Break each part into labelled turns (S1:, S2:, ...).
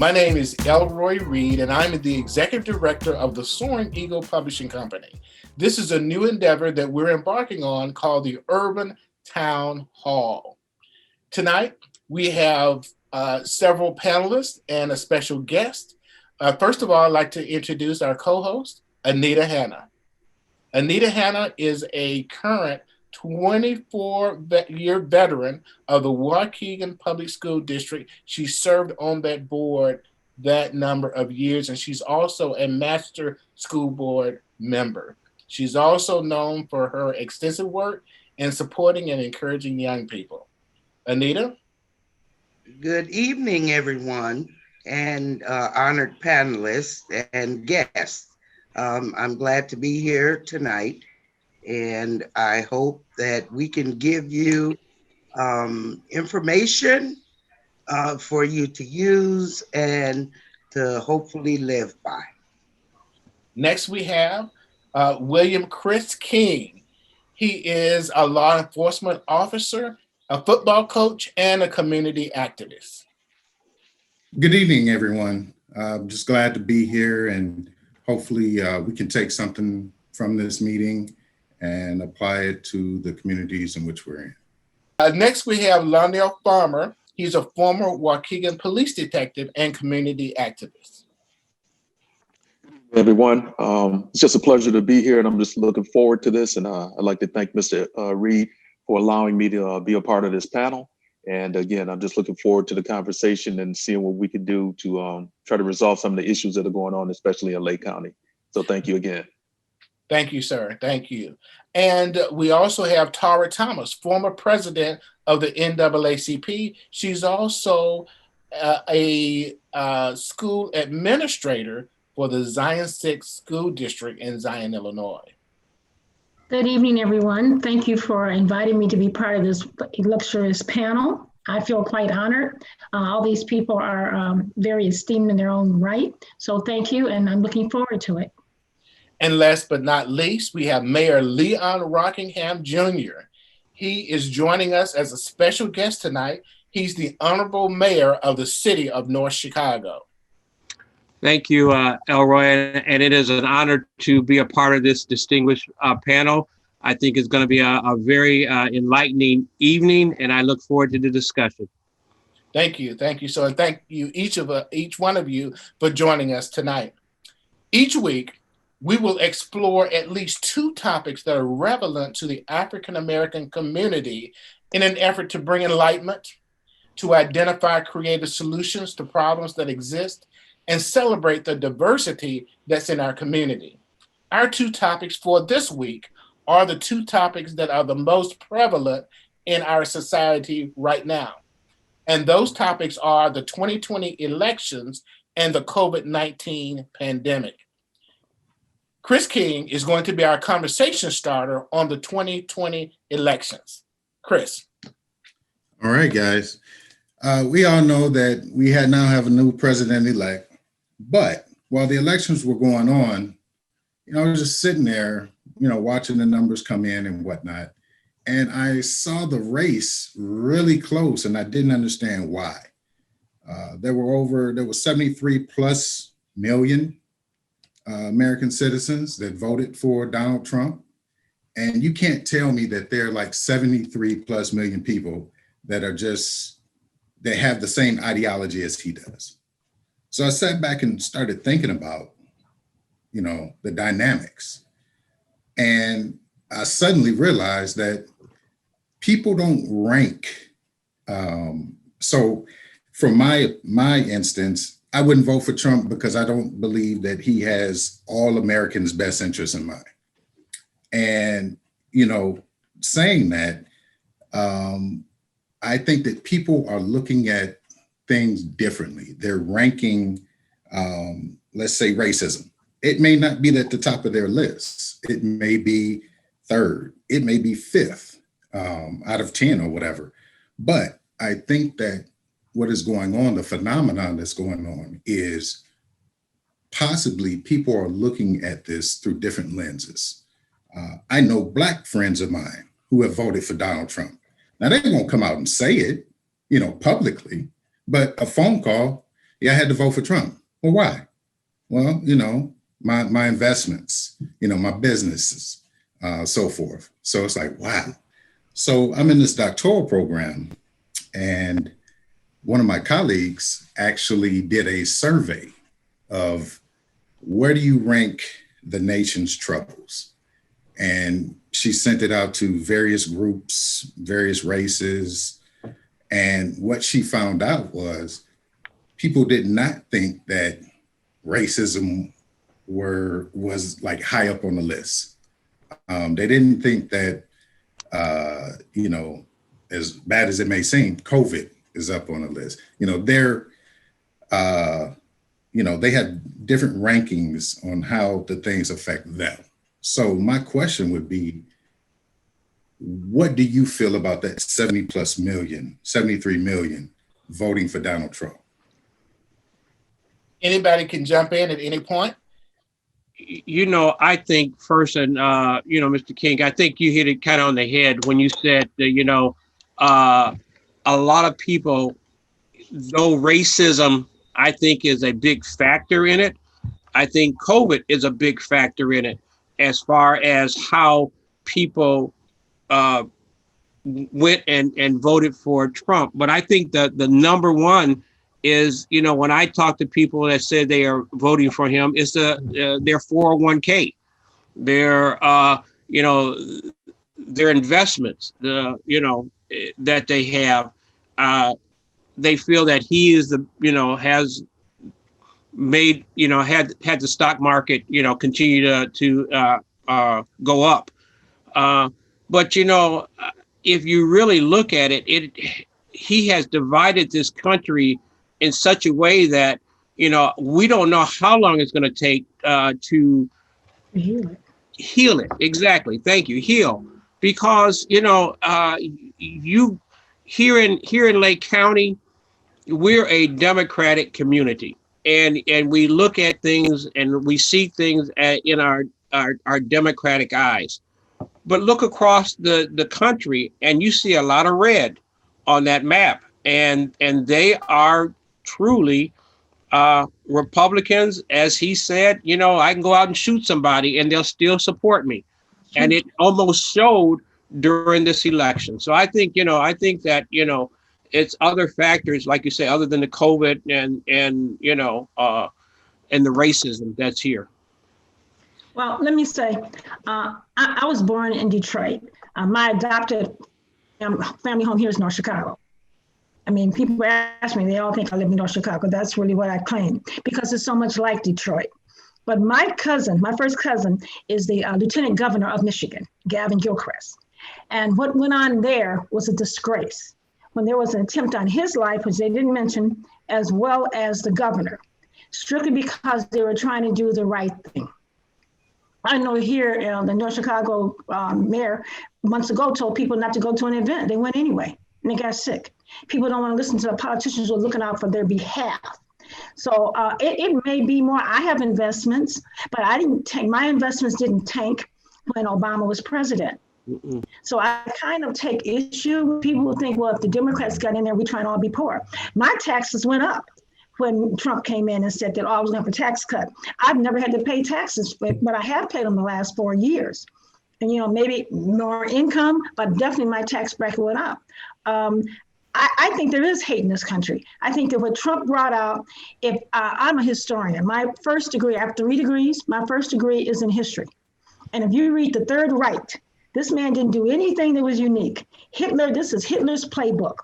S1: My name is Elroy Reed, and I'm the Executive Director of the Soaring Eagle Publishing Company. This is a new endeavor that we're embarking on called the Urban Town Hall. Tonight, we have several panelists and a special guest. First of all, I'd like to introduce our co-host, Anita Hanna. Anita Hanna is a current 24-year veteran of the Waukegan Public School District. She served on that board that number of years, and she's also a Master School Board member. She's also known for her extensive work in supporting and encouraging young people. Anita?
S2: Good evening, everyone, and honored panelists and guests. I'm glad to be here tonight, and I hope that we can give you information for you to use and to hopefully live by.
S1: Next, we have William Chris King. He is a law enforcement officer, a football coach, and a community activist.
S3: Good evening, everyone. I'm just glad to be here, and hopefully we can take something from this meeting and apply it to the communities in which we're in.
S1: Next, we have Lionel Farmer. He's a former Waukegan police detective and community activist.
S4: Everyone, it's just a pleasure to be here, and I'm just looking forward to this. And I'd like to thank Mr. Reed for allowing me to be a part of this panel. And again, I'm just looking forward to the conversation and seeing what we can do to try to resolve some of the issues that are going on, especially in Lake County. So thank you again.
S1: Thank you, sir. Thank you. And we also have Tara Thomas, former president of the NAACP. She's also a school administrator for the Zion 6 School District in Zion, Illinois.
S5: Good evening, everyone. Thank you for inviting me to be part of this illustrious panel. I feel quite honored. All these people are very esteemed in their own right. So thank you, and I'm looking forward to it.
S1: And last but not least, we have Mayor Leon Rockingham Jr. He is joining us as a special guest tonight. He's the Honorable Mayor of the City of North Chicago.
S6: Thank you, Elroy, and it is an honor to be a part of this distinguished panel. I think it's going to be a very enlightening evening, and I look forward to the discussion.
S1: Thank you. Thank you. So, and thank you, each one of you, for joining us tonight. Each week, we will explore at least two topics that are relevant to the African-American community in an effort to bring enlightenment, to identify creative solutions to problems that exist, and celebrate the diversity that's in our community. Our two topics for this week are the two topics that are the most prevalent in our society right now. And those topics are the 2020 elections and the COVID-19 pandemic. Chris King is going to be our conversation starter on the 2020 elections. Chris.
S3: All right, guys. We all know that we now have a new president-elect. But while the elections were going on, I was just sitting there, watching the numbers come in and whatnot. And I saw the race really close, and I didn't understand why. There were 73 plus million American citizens that voted for Donald Trump. And you can't tell me that there are like 73 plus million people that have the same ideology as he does. So I sat back and started thinking about, the dynamics. And I suddenly realized that people don't rank. So from my instance, I wouldn't vote for Trump because I don't believe that he has all Americans' best interests in mind. And, saying that, I think that people are looking at things differently. They're ranking, let's say, racism. It may not be at the top of their list. It may be third. It may be fifth out of 10 or whatever. But I think that what is going on, the phenomenon that's going on, is possibly people are looking at this through different lenses. I know Black friends of mine who have voted for Donald Trump. Now, they won't come out and say it, publicly. But a phone call, Yeah, I had to vote for Trump. Well, why? Well, my investments, my businesses, so forth. So it's like, wow. So I'm in this doctoral program, and one of my colleagues actually did a survey of where do you rank the nation's troubles? And she sent it out to various groups, various races. And what she found out was people did not think that racism was like high up on the list. They didn't think that, as bad as it may seem, COVID is up on the list. They had different rankings on how the things affect them. So my question would be, what do you feel about that 73 million voting for Donald Trump?
S1: Anybody can jump in at any point.
S6: I think first, and Mr. King, I think you hit it kind of on the head when you said that, a lot of people, though racism, I think, is a big factor in it. I think COVID is a big factor in it as far as how people went and voted for Trump. But I think that the number one is, when I talk to people that said they are voting for him, is their 401k, their investments, that they have. They feel that he is has made, had the stock market, continue to go up. But, if you really look at it, he has divided this country in such a way that, we don't know how long it's going to take to heal it. Exactly. Thank you. Heal. Because, you here in Lake County, we're a Democratic community, and we look at things and we see things in our Democratic eyes. But look across the country and you see a lot of red on that map, and they are truly Republicans. As he said, I can go out and shoot somebody and they'll still support me. And it almost showed during this election. So I think that, it's other factors, like you say, other than the COVID and the racism that's here.
S5: Well, let me say, I was born in Detroit. My adopted family home here is North Chicago. I mean, people ask me, they all think I live in North Chicago. That's really what I claim, because it's so much like Detroit. But my first cousin, is the lieutenant governor of Michigan, Gavin Gilchrist. And what went on there was a disgrace. When there was an attempt on his life, which they didn't mention, as well as the governor, strictly because they were trying to do the right thing. I know here, the North Chicago mayor months ago told people not to go to an event. They went anyway, and they got sick. People don't want to listen to the politicians who are looking out for their behalf. So it may be more. I have investments, but my investments didn't tank when Obama was president. Mm-mm. So I kind of take issue with people who think, well, if the Democrats got in there, we try to all be poor. My taxes went up when Trump came in and said that I was going for tax cut. I've never had to pay taxes, but I have paid them the last 4 years. And, maybe more income, but definitely my tax bracket went up. I think there is hate in this country. I think that what Trump brought out, if I'm a historian, my first degree, I have 3 degrees, my first degree is in history. And if you read the Third Reich, this man didn't do anything that was unique. This is Hitler's playbook.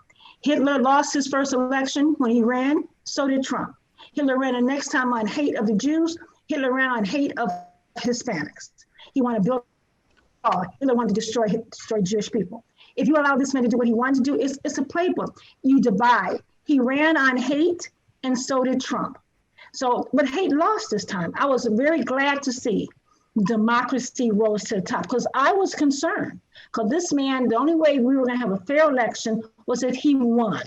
S5: Hitler lost his first election when he ran, so did Trump. Hitler ran the next time on hate of the Jews. Hitler ran on hate of Hispanics. He wanted to build a wall. Hitler wanted to destroy Jewish people. If you allow this man to do what he wanted to do, it's a playbook. You divide. He ran on hate, and so did Trump. But hate lost this time. I was very glad to see democracy rose to the top, because I was concerned. Because this man, the only way we were going to have a fair election was if he won.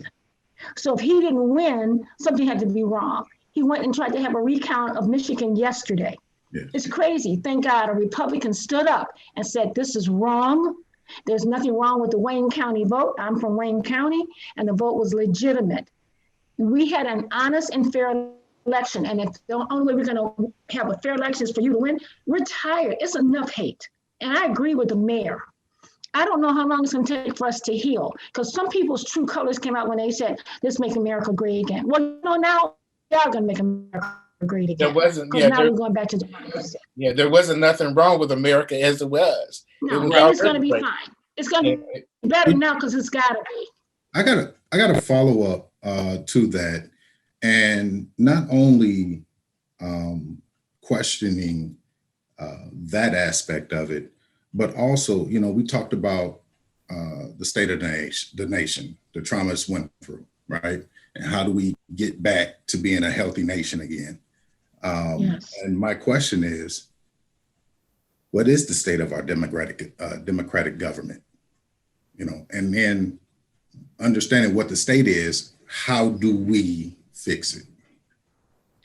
S5: So if he didn't win, something had to be wrong. He went and tried to have a recount of Michigan yesterday. Yes. It's crazy. Thank God a Republican stood up and said, this is wrong. There's nothing wrong with the Wayne County vote. I'm from Wayne County, and the vote was legitimate. We had an honest and fair election. And if the only way we're going to have a fair election is for you to win, we're tired. It's enough hate. And I agree with the mayor. I don't know how long it's going to take for us to heal, because some people's true colors came out when they said, "Let's make America great again." Well, now we are going to make America great again.
S1: There wasn't,
S5: because now we're going back to democracy.
S1: Yeah, there wasn't nothing wrong with America as it was.
S5: No,
S1: it was
S5: and it's going to be
S1: great.
S5: fine. It's going to be better now because it's got to be.
S3: I got to follow up to that, and not only questioning that aspect of it, but also, we talked about the state of the nation, the traumas went through, right? And how do we get back to being a healthy nation again? Yes. And my question is, what is the state of our democratic government? And then understanding what the state is, how do we fix it?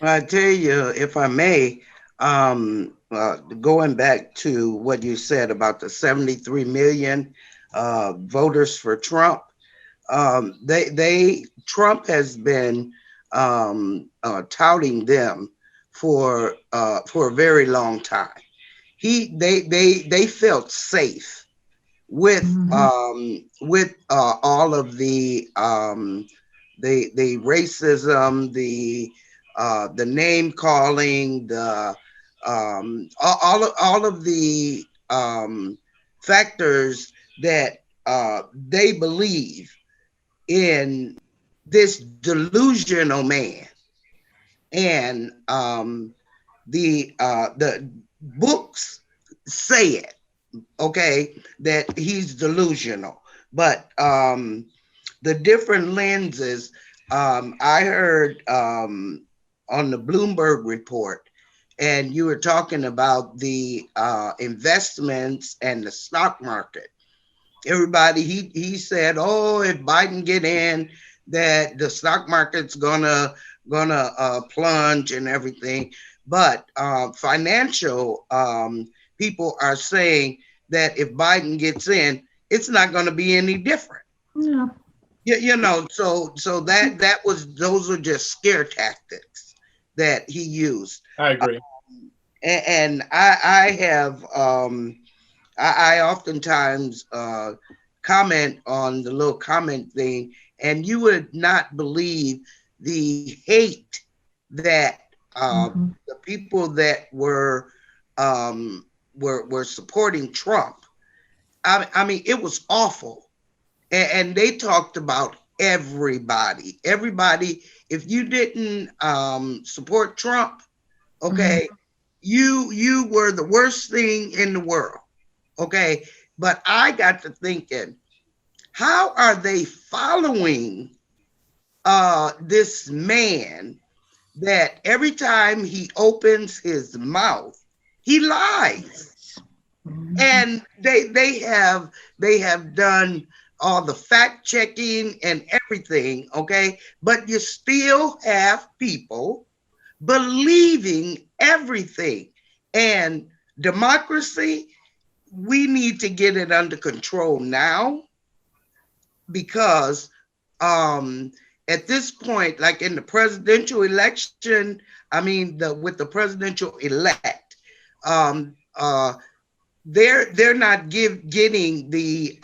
S2: I tell you, if I may, going back to what you said about the 73 million voters for Trump, Trump has been touting them for a very long time. They felt safe with all of the racism, the name calling, all of the factors that they believe in this delusional man. And the books say it, okay, that he's delusional. But the different lenses, I heard on the Bloomberg report, and you were talking about the investments and the stock market. Everybody, he said, oh, if Biden get in, that the stock market's gonna plunge and everything. But financial people are saying that if Biden gets in, it's not going to be any different.
S5: No.
S2: So those are just scare tactics that he used.
S1: I agree.
S2: And I have I oftentimes comment on the little comment thing, and you would not believe the hate that the people that were supporting Trump. I mean, it was awful. And they talked about everybody. If you didn't support Trump, okay, you were the worst thing in the world. Okay. But I got to thinking, how are they following this man that every time he opens his mouth, he lies? And they have done all the fact checking and everything, okay? But you still have people believing everything. And democracy, we need to get it under control now, because at this point, like in the presidential election, I mean, with the presidential elect, they're not getting the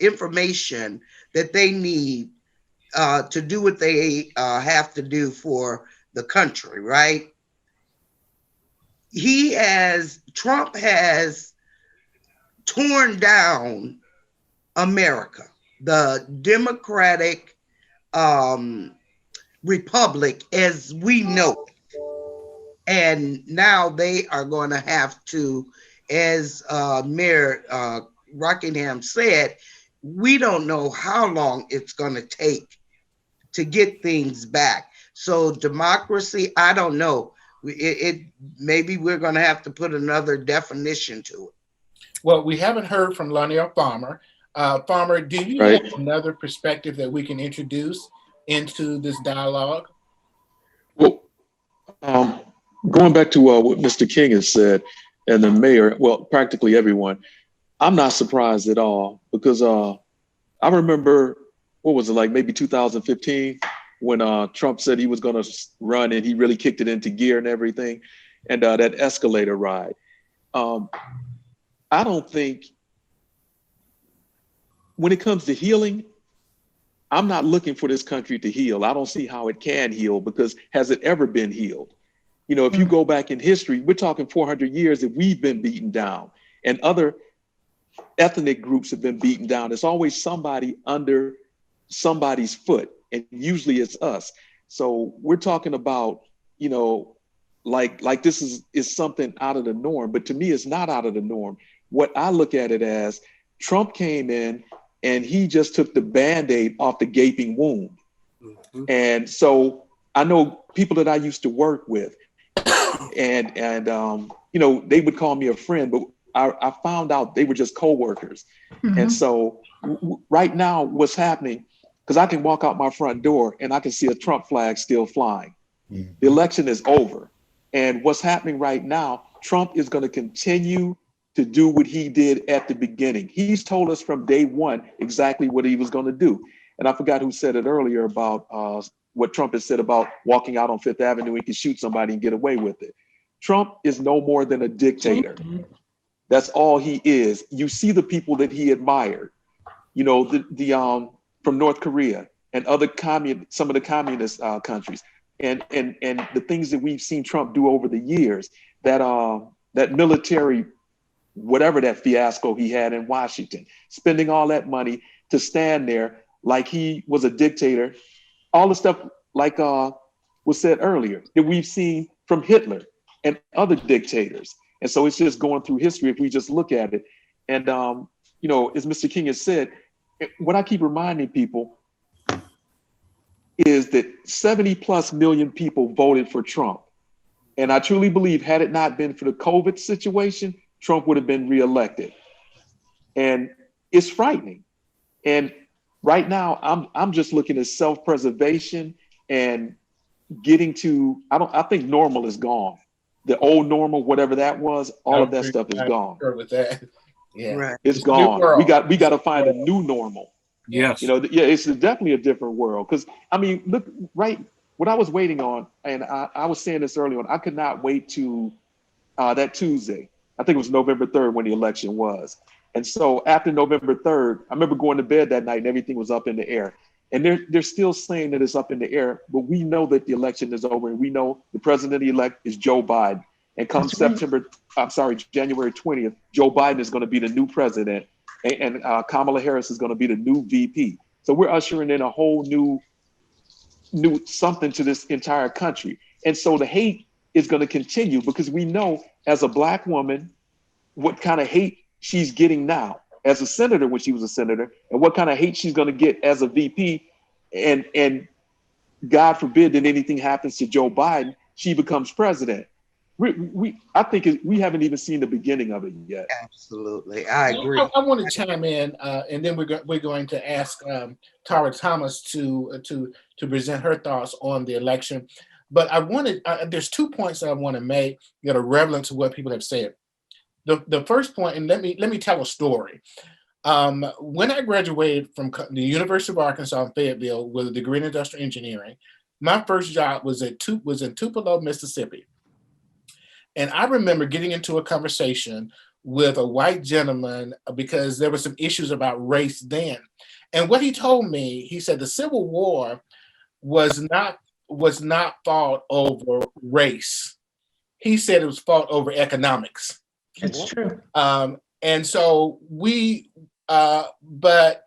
S2: information that they need to do what they have to do for the country, right? Trump has torn down America, the democratic republic as we know it. And now they are going to have to, as Mayor Rockingham said, we don't know how long it's going to take to get things back. So democracy, I don't know. Maybe we're going to have to put another definition to it.
S1: Well, we haven't heard from Lanier Farmer. Farmer, do you have another perspective that we can introduce into this dialogue?
S4: Well, going back to what Mr. King has said, and the mayor, well, practically everyone, I'm not surprised at all, because I remember what was it, like maybe 2015, when Trump said he was going to run and he really kicked it into gear and everything, and that escalator ride. I don't think, when it comes to healing, I'm not looking for this country to heal. I don't see how it can heal, because has it ever been healed? You know, if you go back in history, we're talking 400 years that we've been beaten down, and other ethnic groups have been beaten down. It's always somebody under somebody's foot, and usually it's us. So we're talking about, you know, like this is something out of the norm, but to me, it's not out of the norm. What I look at it as, Trump came in and he just took the Band-Aid off the gaping wound. Mm-hmm. And so I know people that I used to work with, and you know, they would call me a friend, but I found out they were just coworkers. Mm-hmm. And so right now, what's happening, because I can walk out my front door and I can see a Trump flag still flying. Mm-hmm. The election is over. And what's happening right now, Trump is going to continue to do what he did at the beginning. He's told us from day one exactly what he was going to do. And I forgot who said it earlier about what Trump has said about walking out on Fifth Avenue, he can shoot somebody and get away with it. Trump is no more than a dictator. That's all he is. You see the people that he admired, you know, the from North Korea and other some of the communist countries, and the things that we've seen Trump do over the years, that military, whatever that fiasco he had in Washington, spending all that money to stand there like he was a dictator, all the stuff like was said earlier that we've seen from Hitler and other dictators. And so it's just going through history if we just look at it. And, you know, as Mr. King has said, what I keep reminding people is that 70 plus million people voted for Trump. And I truly believe, had it not been for the COVID situation, Trump would have been reelected. And it's frightening. And right now, I'm just looking at self-preservation and getting to, I think normal is gone. The old normal, whatever that was, all of that stuff is gone.
S1: With that. Yeah,
S2: right.
S4: It's gone. We got to find a new normal.
S6: Yes.
S4: You know, yeah, it's definitely a different world. Because I mean, look, right, what I was waiting on, and I was saying this early on, I could not wait to that Tuesday. I think it was November 3rd when the election was. And so after November 3rd, I remember going to bed that night and everything was up in the air. And they're still saying that it's up in the air, but we know that the election is over, and we know the president-elect is Joe Biden. And come January 20th, Joe Biden is going to be the new president, and Kamala Harris is going to be the new VP. So we're ushering in a whole new something to this entire country. And so the hate is going to continue, because we know as a Black woman what kind of hate she's getting now as a senator when she was a senator, and what kind of hate she's going to get as a VP. And God forbid that anything happens to Joe Biden, she becomes president. I think we haven't even seen the beginning of it yet.
S2: Absolutely, I agree.
S1: I want to chime in, and then we're going to ask Tara Thomas to present her thoughts on the election. But I wanted there's 2 points that I want to make that are relevant to what people have said. The first point, and let me tell a story. When I graduated from the University of Arkansas in Fayetteville with a degree in industrial engineering, my first job was in Tupelo, Mississippi. And I remember getting into a conversation with a white gentleman because there were some issues about race then. And what he told me, he said the Civil War was not fought over race. He said it was fought over economics.
S5: It's true.
S1: And so but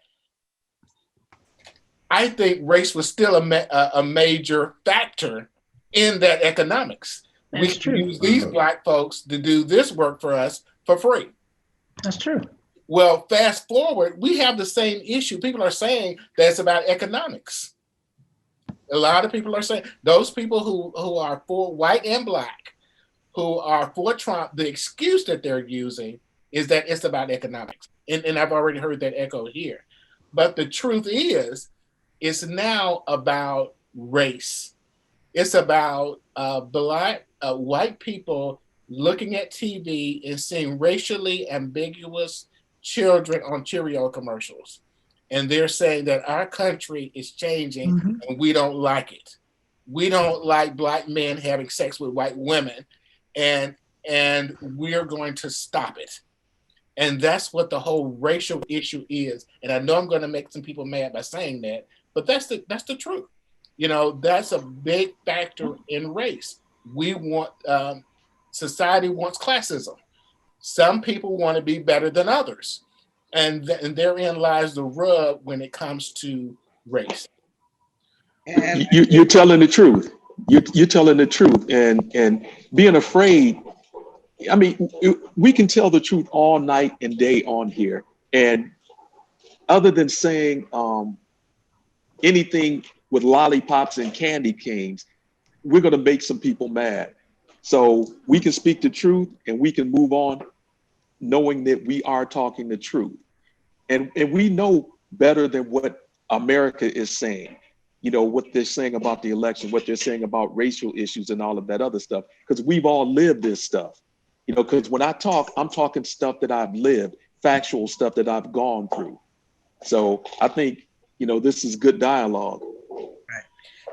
S1: I think race was still a major factor in that economics. We can use these Black folks to do this work for us for free.
S5: That's true.
S1: Well, fast forward, we have the same issue. People are saying that it's about economics. A lot of people are saying, those people who are for white and Black, who are for Trump, the excuse that they're using is that it's about economics. And I've already heard that echoed here. But the truth is, it's now about race. It's about white people looking at TV and seeing racially ambiguous children on Cheerio commercials. and they're saying that our country is changing
S5: Mhm.
S1: and we don't like it. We don't like black men having sex with white women, and we're going to stop it. And that's what the whole racial issue is. And I know I'm going to make some people mad by saying that, but that's the truth. You know, that's a big factor in race. We want society wants classism. Some people want to be better than others, and therein lies the rub when it comes to race.
S2: And
S4: You're telling the truth. You're telling the truth, and being afraid. I mean, we can tell the truth all night and day on here, and other than saying anything with lollipops and candy canes, we're going to make some people mad. So we can speak the truth and we can move on knowing that we are talking the truth. And we know better than what America is saying, you know, what they're saying about the election, what they're saying about racial issues and all of that other stuff, because we've all lived this stuff, you know, because when I talk, I'm talking stuff that I've lived, factual stuff that I've gone through. So I think, you know, this is good dialogue.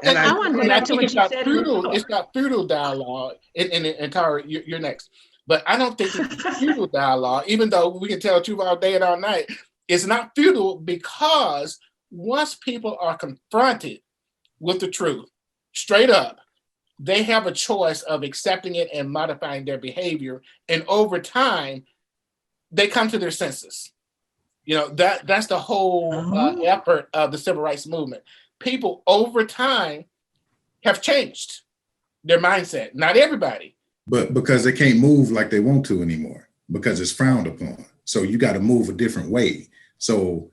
S2: and
S5: I want to go
S1: And I
S5: back to
S1: think
S5: what you said.
S1: it's not feudal dialogue. And Tara, you're next. But I don't think it's feudal dialogue, even though we can tell the truth all day and all night. It's not feudal because once people are confronted with the truth, straight up, they have a choice of accepting it and modifying their behavior. And over time, they come to their senses. You know, that's the whole effort of the civil rights movement. People over time have changed their mindset. Not everybody.
S3: But because they can't move like they want to anymore, because it's frowned upon. So you got to move a different way. So,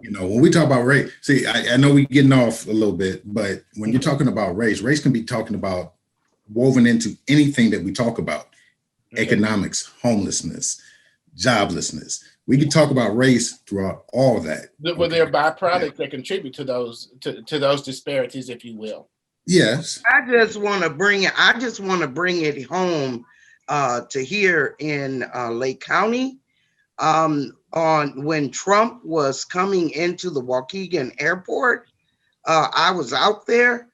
S3: you know, when we talk about race, see, I know we're getting off a little bit, but when you're talking about race can be talking about woven into anything that we talk about. Economics, homelessness, joblessness. We can talk about race throughout all that.
S1: Well, there are byproducts that contribute to those disparities, if you will.
S3: Yes.
S2: I just want to bring it home to here in Lake County. On when Trump was coming into the Waukegan airport, I was out there.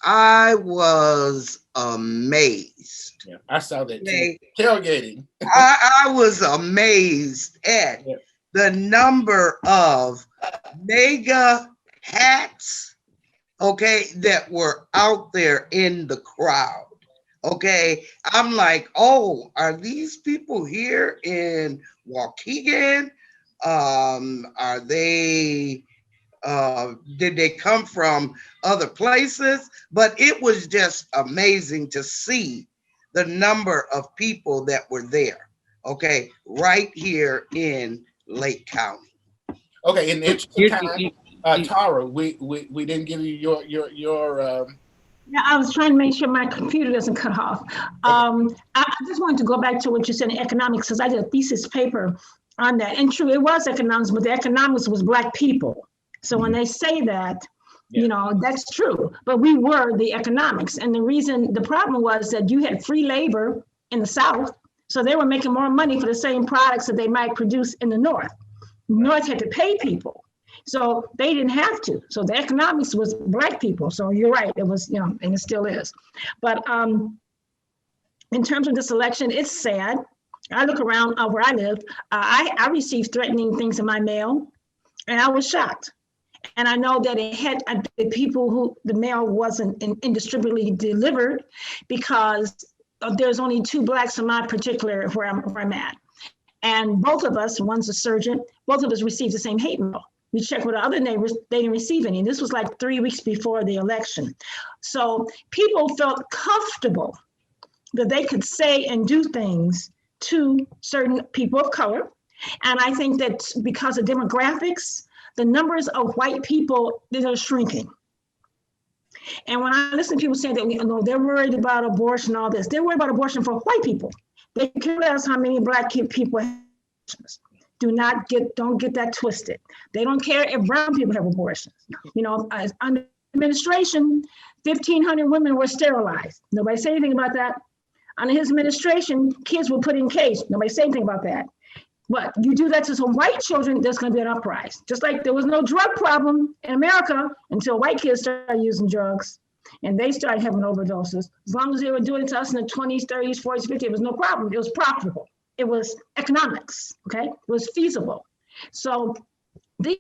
S2: I was amazed.
S1: Yeah, I saw that
S2: Okay.
S1: too. Tailgating.
S2: I was amazed at the number of mega hats, okay, that were out there in the crowd. Okay, I'm like, oh, are these people here in Waukegan? Are they? Did they come from other places? But it was just amazing to see the number of people that were there. Okay, right here in Lake County.
S1: Okay, in the interest of time, Tara, we didn't give you your
S5: Yeah, I was trying to make sure my computer doesn't cut off. I just wanted to go back to what you said in economics, because I did a thesis paper on that. And true, it was economics, but the economics was Black people. So when they say that, you know, that's true. But we were the economics. And the problem was that you had free labor in the South. So they were making more money for the same products that they might produce in the North. North had to pay people. So they didn't have to. So the economics was Black people. So you're right. It was, you know, and it still is. But in terms of this election, it's sad. I look around where I live. I received threatening things in my mail, and I was shocked. And I know that it had the people who the mail wasn't indiscriminately delivered because there's only 2 Blacks in my particular where I'm at. And both of us, one's a surgeon, both of us received the same hate mail. We checked with our other neighbors, they didn't receive any. And this was like 3 weeks before the election. So people felt comfortable that they could say and do things to certain people of color. And I think that because of demographics, the numbers of white people, they're shrinking. And when I listen to people saying that, you know, they're worried about abortion, all this, they're worried about abortion for white people. They care less how many Black people have abortions. Don't get that twisted. They don't care if brown people have abortions. You know, under administration, 1,500 women were sterilized. Nobody said anything about that. Under his administration, kids were put in cage. Nobody said anything about that. But you do that to some white children, there's going to be an uprise. Just like there was no drug problem in America until white kids started using drugs and they started having overdoses. As long as they were doing it to us in the 20s, 30s, 40s, 50s, it was no problem. It was profitable. It was economics, okay? It was feasible. So these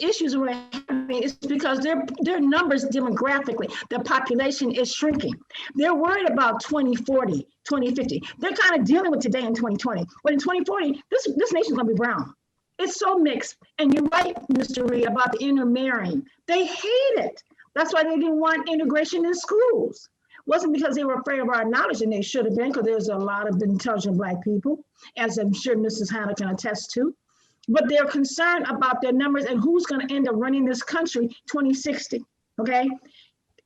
S5: issues we're having is because their numbers demographically, the population is shrinking. They're worried about 2040, 2050. They're kind of dealing with today in 2020. But in 2040, this nation's gonna be brown. It's so mixed. And you're right, Mr. Reed, about the intermarrying. They hate it. That's why they didn't want integration in schools. It wasn't because they were afraid of our knowledge, and they should have been, because there's a lot of intelligent Black people, as I'm sure Mrs. Hanna can attest to. But they're concerned about their numbers and who's going to end up running this country 2060, okay?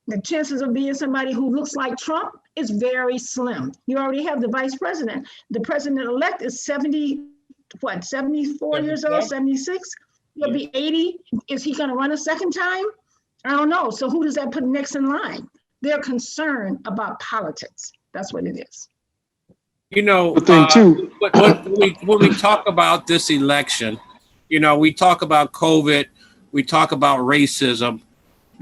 S5: The chances of being somebody who looks like Trump is very slim. You already have the vice president. The president-elect is 74 years old, 76? He'll be 80. Is he going to run a second time? I don't know. So who does that put next in line? They're concerned about politics. That's what it is.
S6: You know,
S4: The thing too.
S6: when we talk about this election, you know, we talk about COVID, we talk about racism,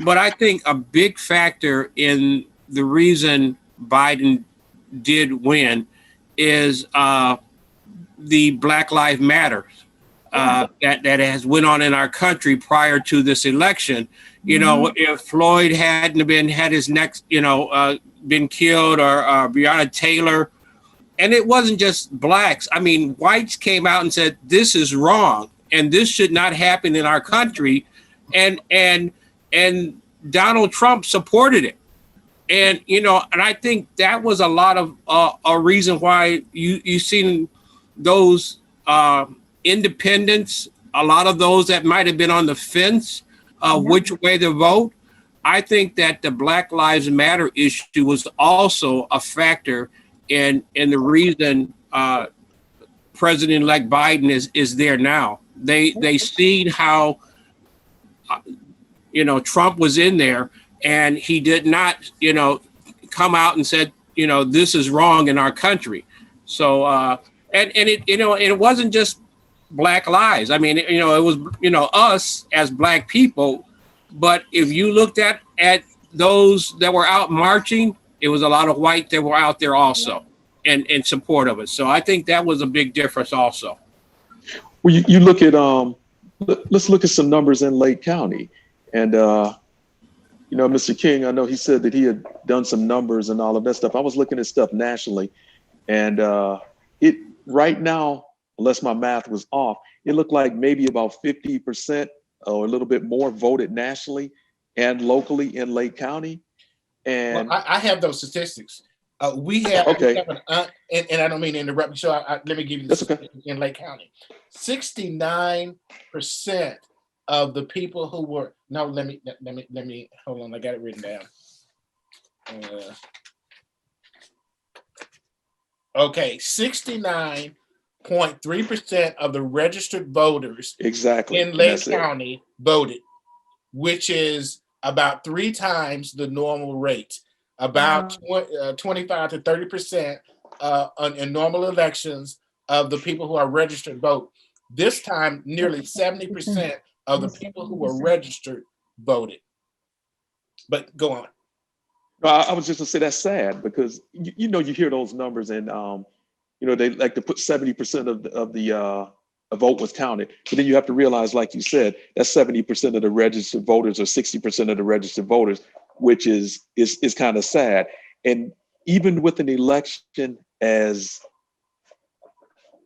S6: but I think a big factor in the reason Biden did win is the Black Lives Matter that has went on in our country prior to this election. You know, if Floyd hadn't had his neck, been killed, or Breonna Taylor. And it wasn't just Blacks. I mean, whites came out and said, this is wrong and this should not happen in our country. And Donald Trump supported it. And, and I think that was a lot of a reason why you seen those independents, a lot of those that might have been on the fence which way to vote. I think that the Black Lives Matter issue was also a factor in the reason President-elect Biden is there now. They seen how Trump was in there, and he did not come out and said this is wrong in our country. So and it wasn't just Black lives. I mean it was us as Black people, but if you looked at those that were out marching, it was a lot of white that were out there also in support of it. So I think that was a big difference also.
S4: Well, you look at, let's look at some numbers in Lake County. And, Mr. King, I know he said that he had done some numbers and all of that stuff. I was looking at stuff nationally, and it right now, unless my math was off, it looked like maybe about 50% or a little bit more voted nationally and locally in Lake County. And
S1: I have those statistics. We have,
S4: okay.
S1: And I don't mean to interrupt you, so let me give you this.
S4: Okay.
S1: In Lake County. 69% of the people who were, no, let me, hold on, I got it written down. Okay, 69.3% of the registered voters
S4: exactly
S1: in Lake County voted, which is about 3 times the normal rate. About 25 to 30% in normal elections of the people who are registered vote. This time, nearly 70% of the people who were registered voted. But go on.
S4: I was just gonna say that's sad because you hear those numbers and they like to put 70% of the vote was counted, but then you have to realize, like you said, that's 70% of the registered voters or 60% of the registered voters, which is kind of sad. And even with an election as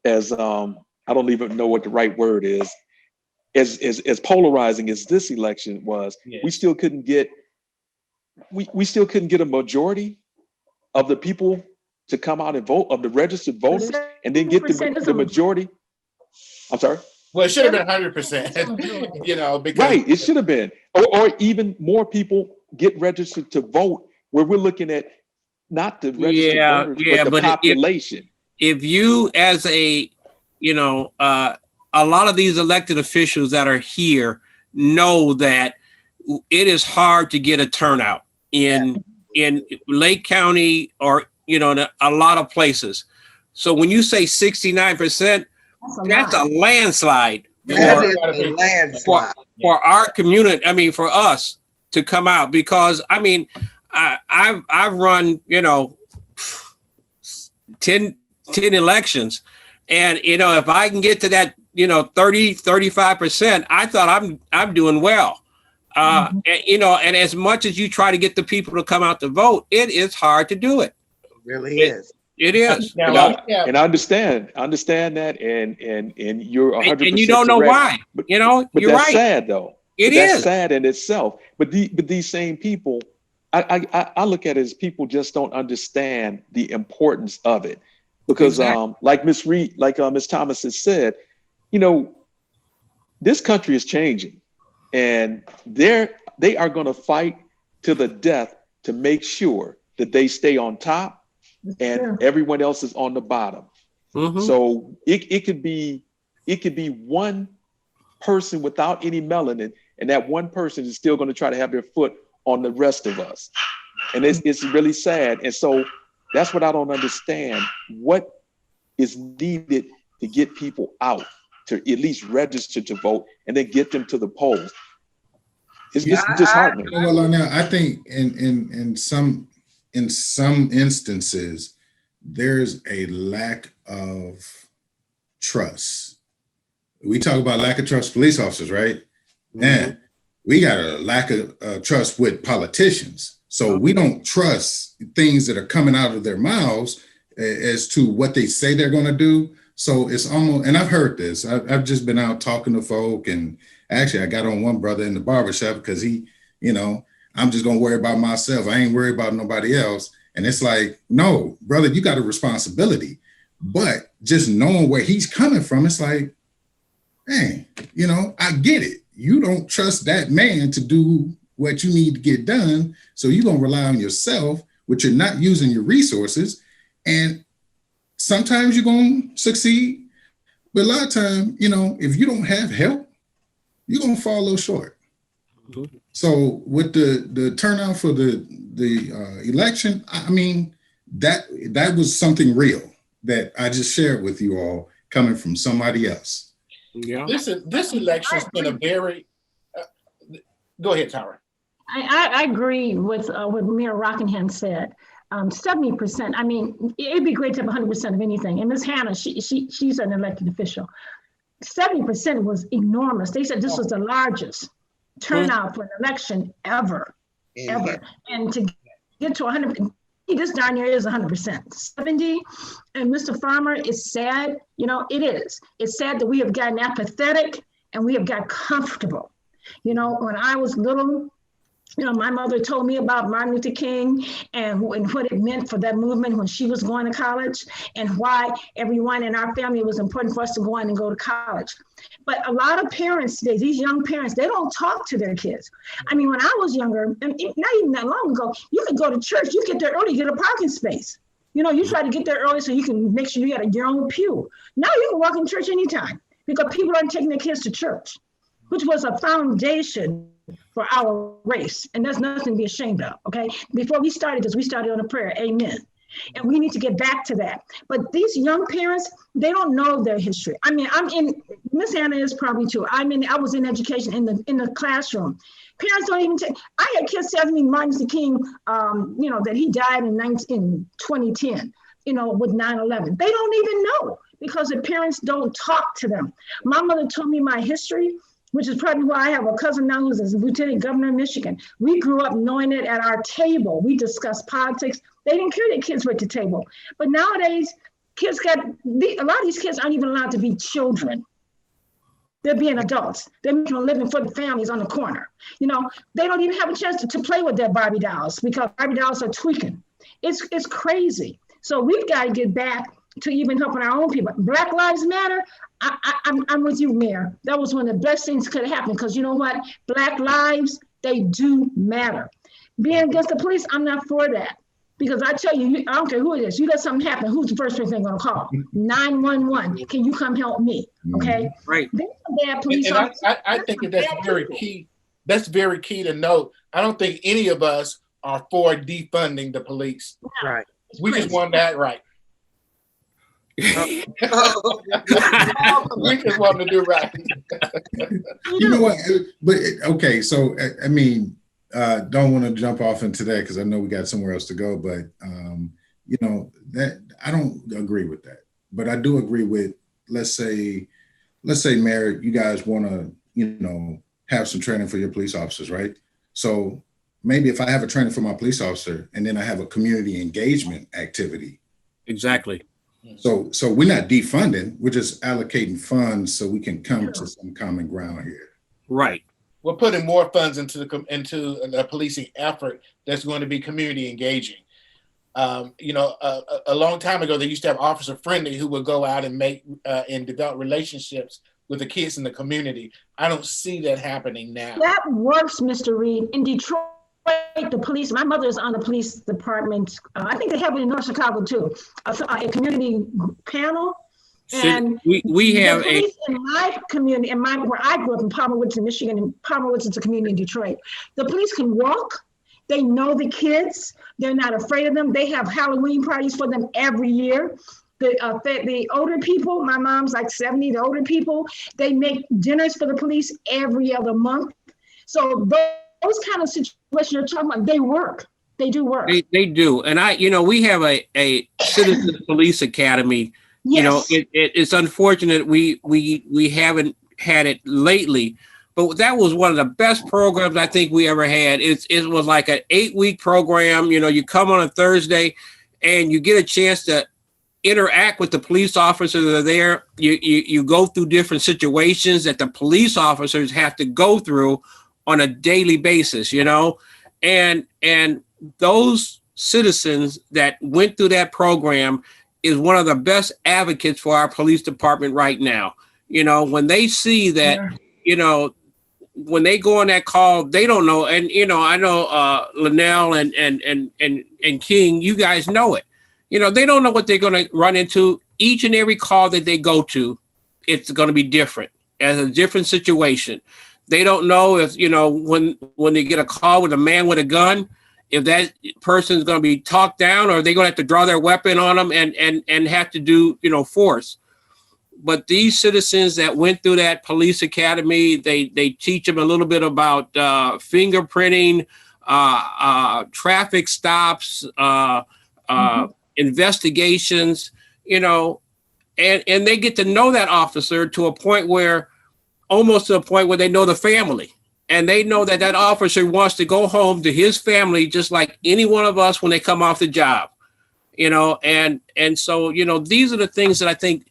S4: I don't even know what the right word is, as polarizing as this election was, yeah. we still couldn't get a majority of the people to come out and vote, of the registered voters, and then get the majority. I'm sorry.
S1: Well, it should have been 100%, because
S4: right, it should have been, or even more people get registered to vote. Where we're looking at not the registered voters, but the population.
S6: If you, as a lot of these elected officials that are here know that it is hard to get a turnout in Lake County or a lot of places. So when you say 69%, That's a landslide
S2: That
S6: for,
S2: is a landslide.
S6: for our community. I mean, for us to come out, because I mean, I've run, 10 elections, and if I can get to that 30-35%, I thought I'm doing well. And as much as you try to get the people to come out to vote, it is hard to do it.
S2: It really is.
S6: It is.
S1: Now,
S4: And I understand that, and you're 100%
S6: and you don't know
S4: correct.
S6: why.
S4: But
S6: You're
S4: that's
S6: right.
S4: sad though.
S6: It
S4: That's
S6: is.
S4: sad in itself. But these same people, I look at it as people just don't understand the importance of it, because
S6: Exactly.
S4: like Miss Reed, like Miss Thomas has said, this country is changing, and they are going to fight to the death to make sure that they stay on top and everyone else is on the bottom.
S6: Mhm.
S4: So it could be one person without any melanin, and that one person is still going to try to have their foot on the rest of us. And it's really sad. And so that's what I don't understand. What is needed to get people out to at least register to vote and then get them to the polls? It's disheartening.
S3: Well, now I think in some instances there's a lack of trust. We talk about lack of trust police officers, right? Man, we got a lack of trust with politicians. So we don't trust things that are coming out of their mouths as to what they say they're going to do. So it's almost, and I've heard this. I've just been out talking to folk, and actually I got on one brother in the barbershop because he, I'm just going to worry about myself. I ain't worried about nobody else. And it's like, no, brother, you got a responsibility. But just knowing where he's coming from, it's like, hey, I get it. You don't trust that man to do what you need to get done. So you're going to rely on yourself, which you're not using your resources. And sometimes you're going to succeed. But a lot of time, if you don't have help, you're going to fall a little short. Mm-hmm. So with the turnout for the election, I mean, that was something real that I just shared with you all coming from somebody else.
S1: Yeah. This election's been a very. Go ahead, Tara.
S5: I agree with what Mayor Rockingham said. 70%. I mean, it'd be great to have 100% of anything. And Ms. Hannah, she's an elected official. 70% was enormous. They said this was the largest turnout for an election ever. And to get to 100%, this darn near is 100%. 70, and Mr. Farmer, is sad. It is. It's sad that we have gotten apathetic and we have got comfortable. When I was little, my mother told me about Martin Luther King and what it meant for that movement when she was going to college, and why everyone in our family, it was important for us to go on and go to college. But a lot of parents today, these young parents, they don't talk to their kids. I mean, when I was younger, and not even that long ago, you could go to church, you get there early, get a parking space. You try to get there early so you can make sure you got your own pew. Now you can walk in church anytime because people aren't taking their kids to church, which was a foundation for our race. And there's nothing to be ashamed of, okay? Before we started this, we started on a prayer, amen. And we need to get back to that. But these young parents, they don't know their history. I mean, Miss Anna is probably too. I was in education in the classroom. Parents don't even I had kids telling me Martin Luther King, that he died in 2010, with 9/11. They don't even know because the parents don't talk to them. My mother told me my history, which is probably why I have a cousin now who's a lieutenant governor of Michigan. We grew up knowing it at our table. We discussed politics. They didn't care that kids were at the table. But nowadays, a lot of these kids aren't even allowed to be children. They're being adults. They're making a living for the families on the corner. They don't even have a chance to play with their Barbie dolls because Barbie dolls are tweaking. It's crazy. So we've got to get back to even helping our own people. Black Lives Matter. I'm with you, Mayor. That was one of the best things that could have happened because you know what? Black lives, they do matter. Being against the police, I'm not for that. Because I tell you, I don't care who it is, you let something happen, who's the first person they're going to call? 911. Can you come help me? Okay?
S6: Right.
S5: Bad police
S1: and I think that's very key. That's very key to note. I don't think any of us are for defunding the police.
S2: Right.
S1: We just want that right.
S2: Oh,
S1: We just want to do right.
S3: You know what? But okay, so I mean, don't want to jump off into that because I know we got somewhere else to go. But you know that I don't agree with that. But I do agree with let's say, Mayor, you guys want to have some training for your police officers, right? So maybe if I have a training for my police officer and then I have a community engagement activity.
S6: Exactly.
S3: So we're not defunding, we're just allocating funds so we can come to some common ground here.
S6: Right.
S1: We're putting more funds into the policing effort that's going to be community engaging. A long time ago, they used to have Officer Friendly who would go out and make and develop relationships with the kids in the community. I don't see that happening now.
S5: That works, Mr. Reed. In Detroit, the police, my mother is on the police department. I think they have it in North Chicago too, a community panel. And
S6: we have
S5: the police in my community, where I grew up in Palmer Woods, Michigan, and Palmer Woods is a community in Detroit. The police can walk. They know the kids. They're not afraid of them. They have Halloween parties for them every year. The older people, my mom's like 70, the older people, they make dinners for the police every other month. So those kind of situations you're talking about, they work. They do work.
S6: They do. And we have a citizen police academy.
S5: Yes.
S6: It's unfortunate we haven't had it lately, but that was one of the best programs I think we ever had. It was like an 8-week program. You come on a Thursday and you get a chance to interact with the police officers that are there. You go through different situations that the police officers have to go through on a daily basis, and those citizens that went through that program is one of the best advocates for our police department right now. When they see that, when they go on that call, they don't know. And, I know Linnell and King, you guys know it. They don't know what they're going to run into. Each and every call that they go to, it's going to be different, as a different situation. They don't know if, when they get a call with a man with a gun, if that person is going to be talked down, or are they going to have to draw their weapon on them and have to do, force. But these citizens that went through that police academy, they teach them a little bit about fingerprinting, traffic stops, investigations, and they get to know that officer to a point where, almost to a point where they know the family. And they know that that officer wants to go home to his family, just like any one of us when they come off the job, and so, these are the things that I think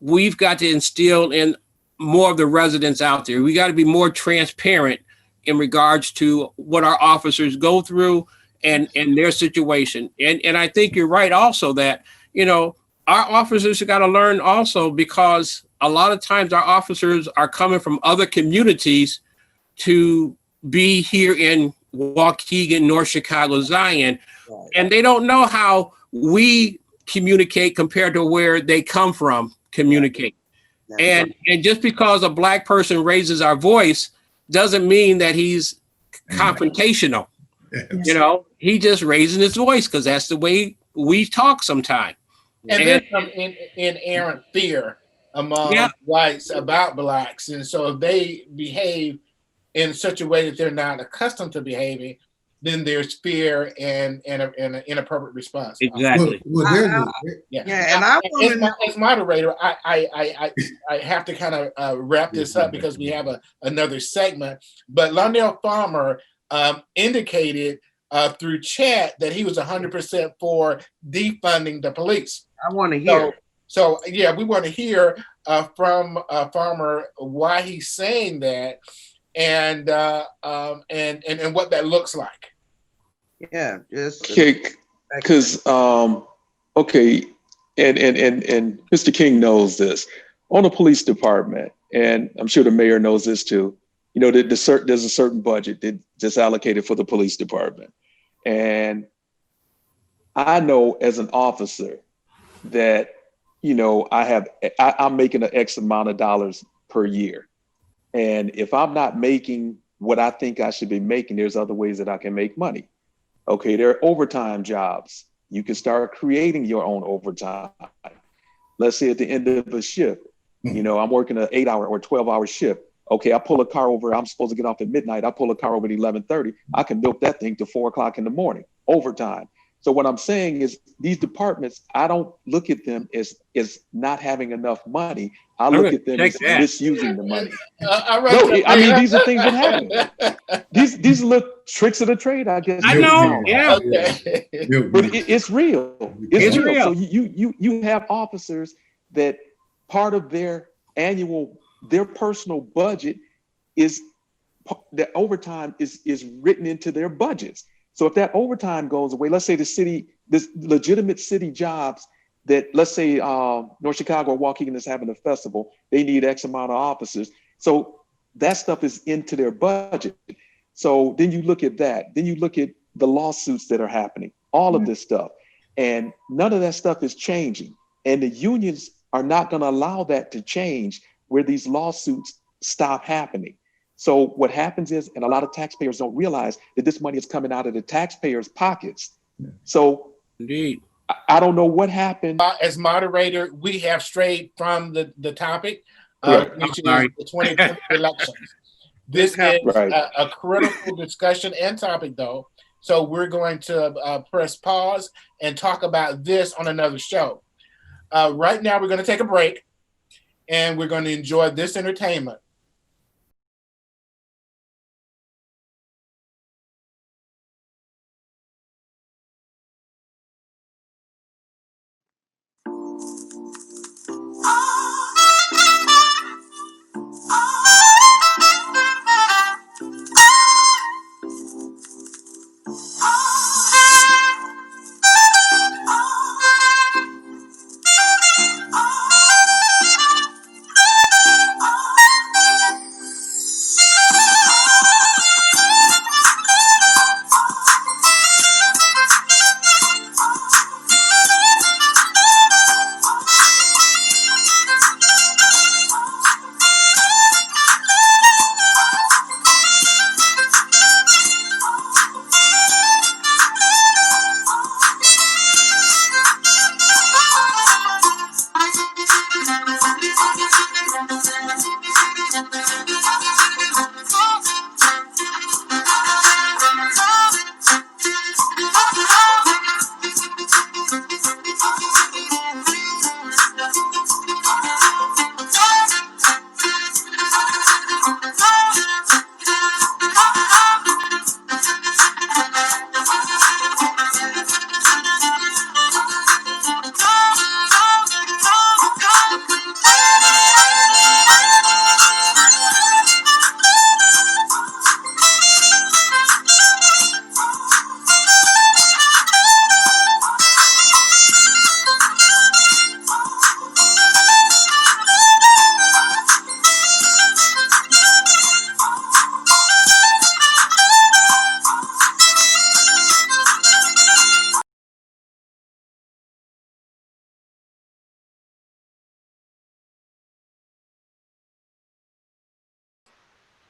S6: we've got to instill in more of the residents out there. We got to be more transparent in regards to what our officers go through and their situation. And I think you're right also that, our officers have got to learn also, because a lot of times our officers are coming from other communities to be here in Waukegan, North Chicago, Zion, and they don't know how we communicate compared to where they come from communicate. And just because a Black person raises our voice doesn't mean that he's confrontational. He just raising his voice because that's the way we talk sometimes.
S1: And there's some inherent fear among whites about Blacks, and so if they behave in such a way that they're not accustomed to behaving, then there's fear and an inappropriate response.
S6: Exactly.
S1: As moderator, I have to kind of wrap this up because we have another segment. But Londell Farmer indicated through chat that he was 100% for defunding the police.
S2: I want to hear.
S1: So yeah, we want to hear from Farmer why he's saying that. And what that looks like.
S2: Yeah, just
S4: okay, because okay, and Mr. King knows this. On the police department, and I'm sure the mayor knows this too. There's a certain budget that's allocated for the police department, and I know as an officer that I'm making an X amount of dollars per year. And if I'm not making what I think I should be making, there's other ways that I can make money. Okay, there are overtime jobs. You can start creating your own overtime. let's say at the end of a shift, you know, I'm working an 8-hour or 12-hour shift. Okay, I pull a car over. I'm supposed to get off at midnight. I pull a car over at 11:30. I can milk that thing to 4 o'clock in the morning, overtime. So what I'm saying is these departments, I don't look at them as not having enough money. I look at them
S6: Check
S4: as
S6: that.
S4: misusing the money.
S1: All right,
S4: No, I mean, these are things that happen. These little tricks of the trade, I guess
S6: I
S4: you would
S6: know.
S4: call them.
S6: Yeah,
S1: Okay.
S4: But it's real. It's
S6: it's
S4: real. So
S6: real.
S4: you have officers that part of their personal budget is that overtime is written into their budgets. So if that overtime goes away, let's say this legitimate city jobs that, let's say North Chicago or Waukegan is having a festival, they need X amount of officers. So that stuff is into their budget. So then you look at that. Then you look at the lawsuits that are happening, all of this stuff. And none of that stuff is changing. And the unions are not going to allow that to change where these lawsuits stop happening. So what happens is, and a lot of taxpayers don't realize that this money is coming out of the taxpayers' pockets. So
S6: Indeed.
S4: I don't know what happened.
S1: As moderator, we have strayed from the topic, which is
S6: Sorry.
S1: the 2020 elections. This is
S4: Right.
S1: a critical discussion and topic, though. So we're going to press pause and talk about this on another show. Right now, we're going to take a break, and we're going to enjoy this entertainment.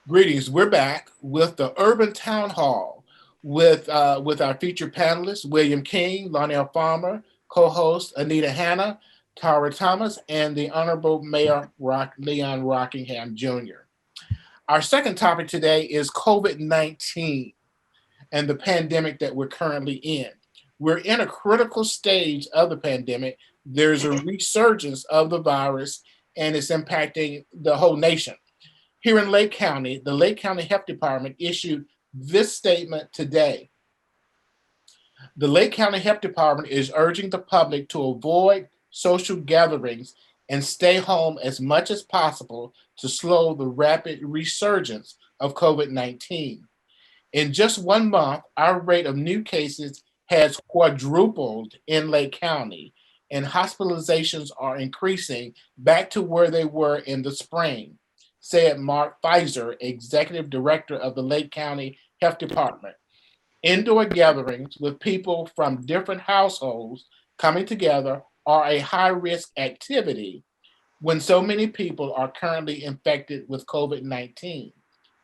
S1: Greetings. We're back with the Urban Town Hall with our featured panelists, William King, Lonnell Farmer, co-host Anita Hanna, Tara Thomas, and the Honorable Mayor Leon Rockingham Jr. Our second topic today is COVID-19 and the pandemic that we're currently in. We're in a critical stage of the pandemic. There's a resurgence of the virus, and it's impacting the whole nation. Here in Lake County, the Lake County Health Department issued this statement today. The Lake County Health Department is urging the public to avoid social gatherings and stay home as much as possible to slow the rapid resurgence of COVID-19. In just 1 month, our rate of new cases has quadrupled in Lake County, and hospitalizations are increasing back to where they were in the spring, said Mark Pfizer, Executive Director of the Lake County Health Department. Indoor gatherings with people from different households coming together are a high-risk activity when so many people are currently infected with COVID-19.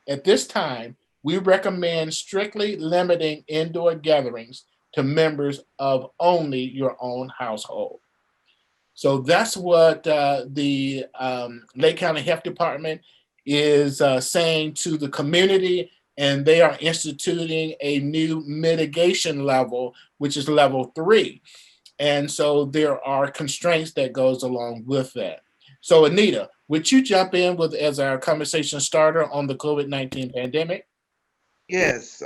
S1: At this time, we recommend strictly limiting indoor gatherings to members of only your own household. So that's what the Lake County Health Department is saying to the community, and they are instituting a new mitigation level, which is level 3. And so there are constraints that goes along with that. So Anita, would you jump in with as our conversation starter on the COVID-19 pandemic?
S2: Yes,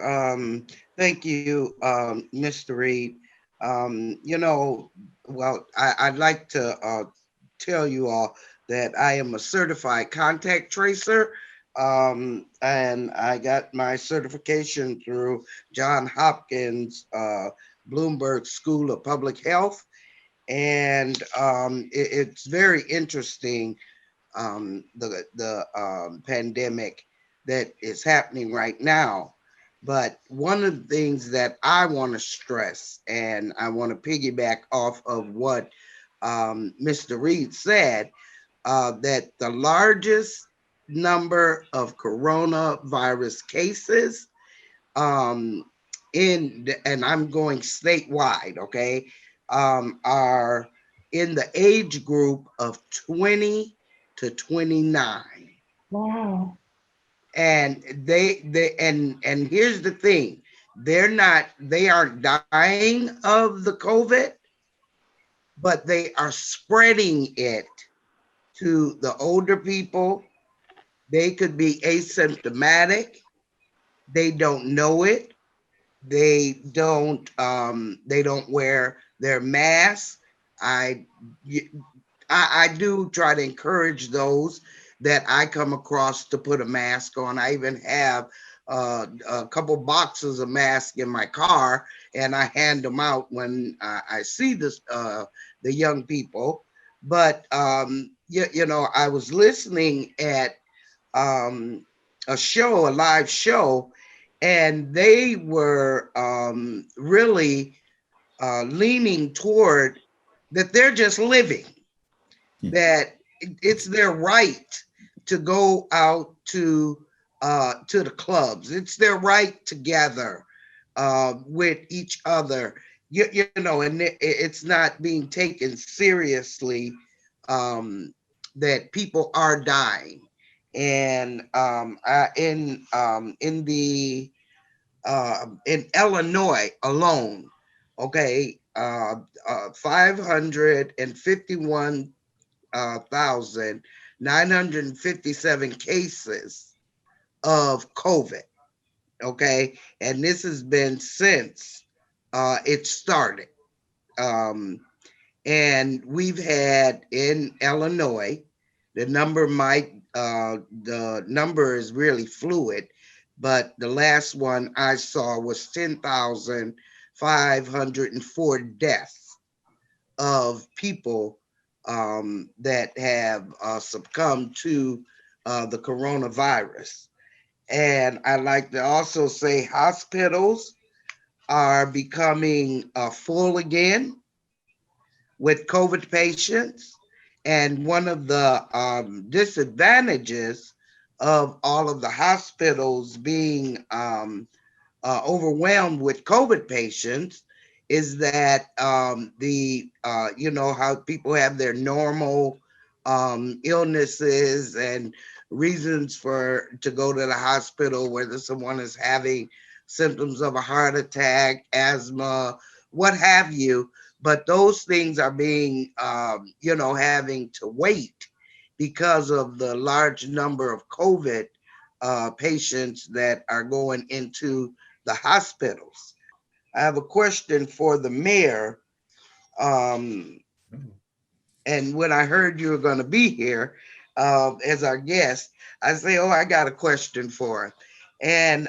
S2: thank you, Mr. Reed. Well, I'd like to tell you all that I am a certified contact tracer, and I got my certification through John Hopkins Bloomberg School of Public Health, and it's very interesting, the pandemic that is happening right now. But one of the things that I want to stress, and I want to piggyback off of what Mr. Reed said, that the largest number of coronavirus cases um, and I'm going statewide, okay, are in the age group of 20 to 29.
S5: Wow.
S2: And and here's the thing, they aren't dying of the COVID, but they are spreading it to the older people. They could be asymptomatic. They don't know it. They don't wear their masks. I I do try to encourage those that I come across to put a mask on. I even have a couple boxes of masks in my car, and I hand them out when I see the young people. But I was listening at um, a live show, and they were really leaning toward that they're just living, that it's their right to go out to the clubs. It's their right to gather with each other. And it's not being taken seriously, that people are dying. And in Illinois alone, okay, 551 1,957 cases of COVID. Okay. And this has been since it started. Um, and we've had in Illinois, the number is really fluid, but the last one I saw was 10,504 deaths of people that have succumbed to the coronavirus. And I like to also say hospitals are becoming full again with COVID patients. And one of the disadvantages of all of the hospitals being overwhelmed with COVID patients is that how people have their normal illnesses and reasons to go to the hospital, whether someone is having symptoms of a heart attack, asthma, what have you. But those things are being, having to wait because of the large number of COVID patients that are going into the hospitals. I have a question for the mayor. Um, and when I heard you were going to be here as our guest, I say, oh, I got a question for him. And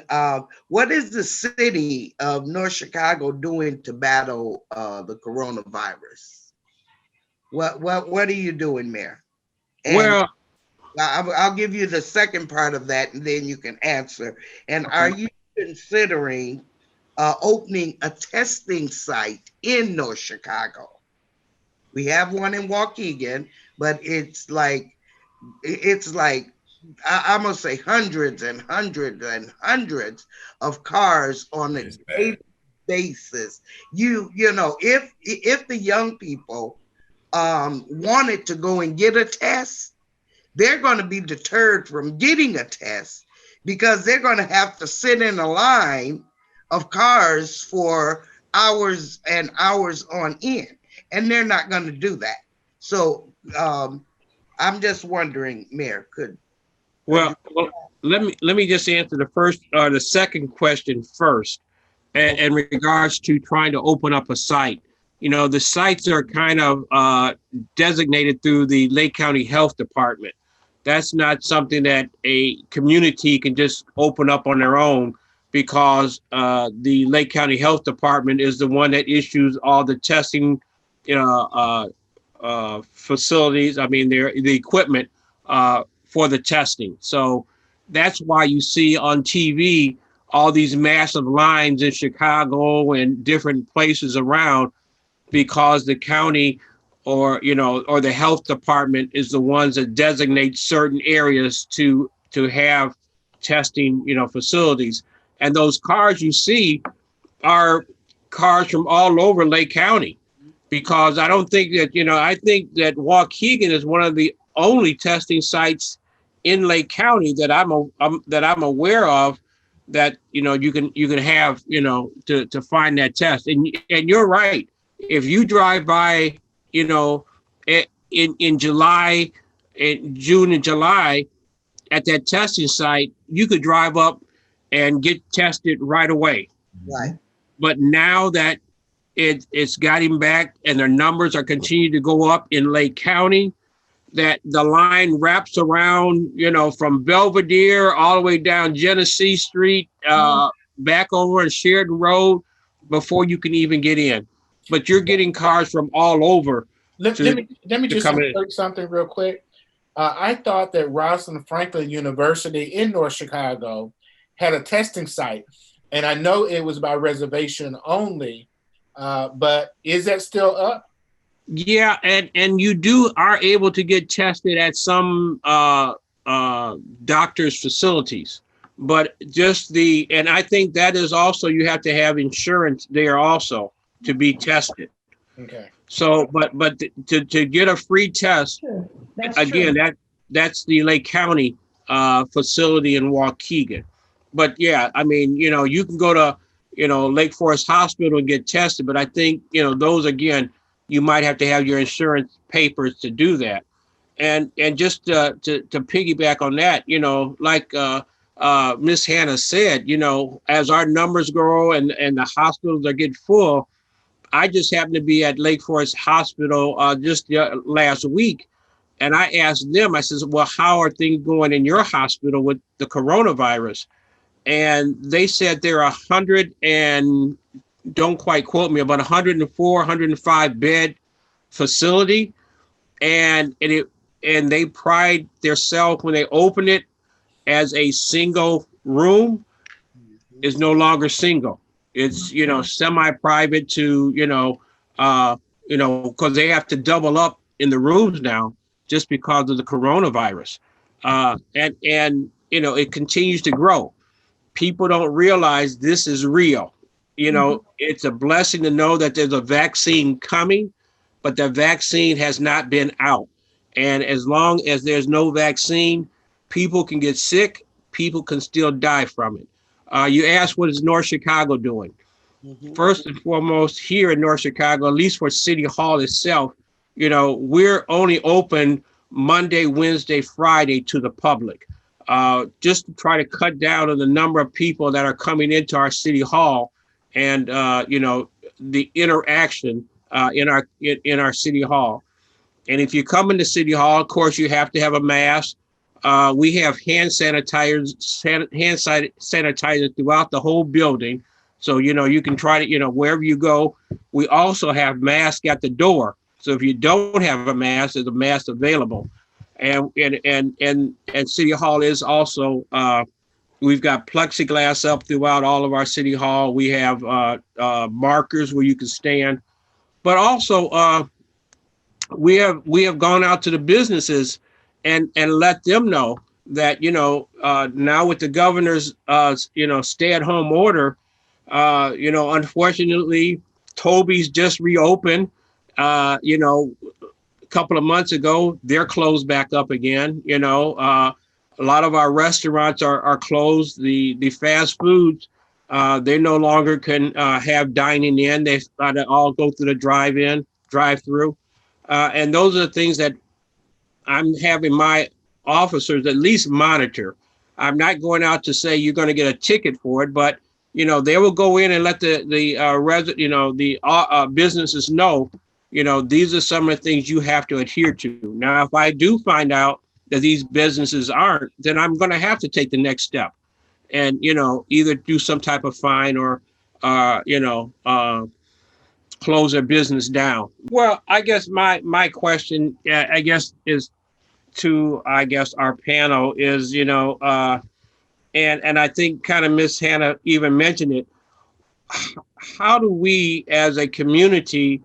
S2: what is the city of North Chicago doing to battle the coronavirus? What are you doing, Mayor? And
S6: Well,
S2: I'll give you the second part of that, and then you can answer. And
S6: okay.
S2: are you considering opening a testing site in North Chicago? We have one in Waukegan, but it's like I'm gonna say hundreds and hundreds and hundreds of cars on a daily basis. If the young people wanted to go and get a test, they're going to be deterred from getting a test because they're going to have to sit in a line of cars for hours and hours on end. And they're not going to do that. So I'm just wondering, Mayor, could
S6: Well, let me just answer the first or the second question first. In regards to trying to open up a site, the sites are kind of designated through the Lake County Health Department. That's not something that a community can just open up on their own, because the Lake County Health Department is the one that issues all the testing facilities. I mean, the equipment for the testing. So that's why you see on TV all these massive lines in Chicago and different places around, because the county or the health department is the ones that designate certain areas to have testing facilities. And those cars you see are cars from all over Lake County, because I don't think that I think that Waukegan is one of the only testing sites in Lake County that I'm aware of, that you can have to find that test. And you're right. If you drive by in July, in June and July, at that testing site, you could drive up and get tested right away.
S2: Right.
S6: But now that it's gotten back and their numbers are continuing to go up in Lake County, that the line wraps around, from Belvedere all the way down Genesee Street, back over on Sheridan Road before you can even get in. But you're getting cars from all over.
S1: Let me just insert something real quick. I thought that Rosalind Franklin University in North Chicago had a testing site, and I know it was by reservation only, but is that still up?
S6: Yeah, and you are able to get tested at some doctors' facilities, but and I think that is also, you have to have insurance there also to be tested.
S1: Okay.
S6: So, but to get a free test, again, that's the Lake County facility in Waukegan. But yeah, I mean, you can go to Lake Forest Hospital and get tested, but I think those, again, you might have to have your insurance papers to do that. And just to piggyback on that, like Miss Hannah said, as our numbers grow and the hospitals are getting full, I just happened to be at Lake Forest Hospital just last week, and I asked them, I says, well, how are things going in your hospital with the coronavirus? And they said there are 100 and, don't quite quote me, about 104, 105 bed facility. And they pride themselves when they open it as a single room. Is no longer single. It's, semi-private to, because they have to double up in the rooms now just because of the coronavirus. And it continues to grow. People don't realize this is real. It's a blessing to know that there's a vaccine coming, but the vaccine has not been out. And as long as there's no vaccine, people can get sick, people can still die from it. You asked, what is North Chicago doing? Mm-hmm. First and foremost, here in North Chicago, at least for City Hall itself, we're only open Monday, Wednesday, Friday to the public, just to try to cut down on the number of people that are coming into our City Hall, and the interaction in our City Hall. And if you come into City Hall, of course, you have to have a mask. We have hand sanitizers throughout the whole building. So, you can try to, wherever you go. We also have masks at the door. So if you don't have a mask, there's a mask available. And City Hall is also, we've got plexiglass up throughout all of our City Hall. We have markers where you can stand. But also, we have gone out to the businesses and let them know that, now with the governor's, stay-at-home order, unfortunately, Toby's just reopened. couple of months ago, they're closed back up again. A lot of our restaurants are closed. The fast foods, they no longer can have dining in. They've got to all go through the drive-through. And those are the things that I'm having my officers at least monitor. I'm not going out to say you're going to get a ticket for it, but they will go in and let the businesses know, these are some of the things you have to adhere to. Now, if I do find out that these businesses aren't, then I'm going to have to take the next step and, either do some type of fine or, close their business down. Well, I guess my question, is to, our panel is, and I think kind of Miss Hannah even mentioned it. How do we as a community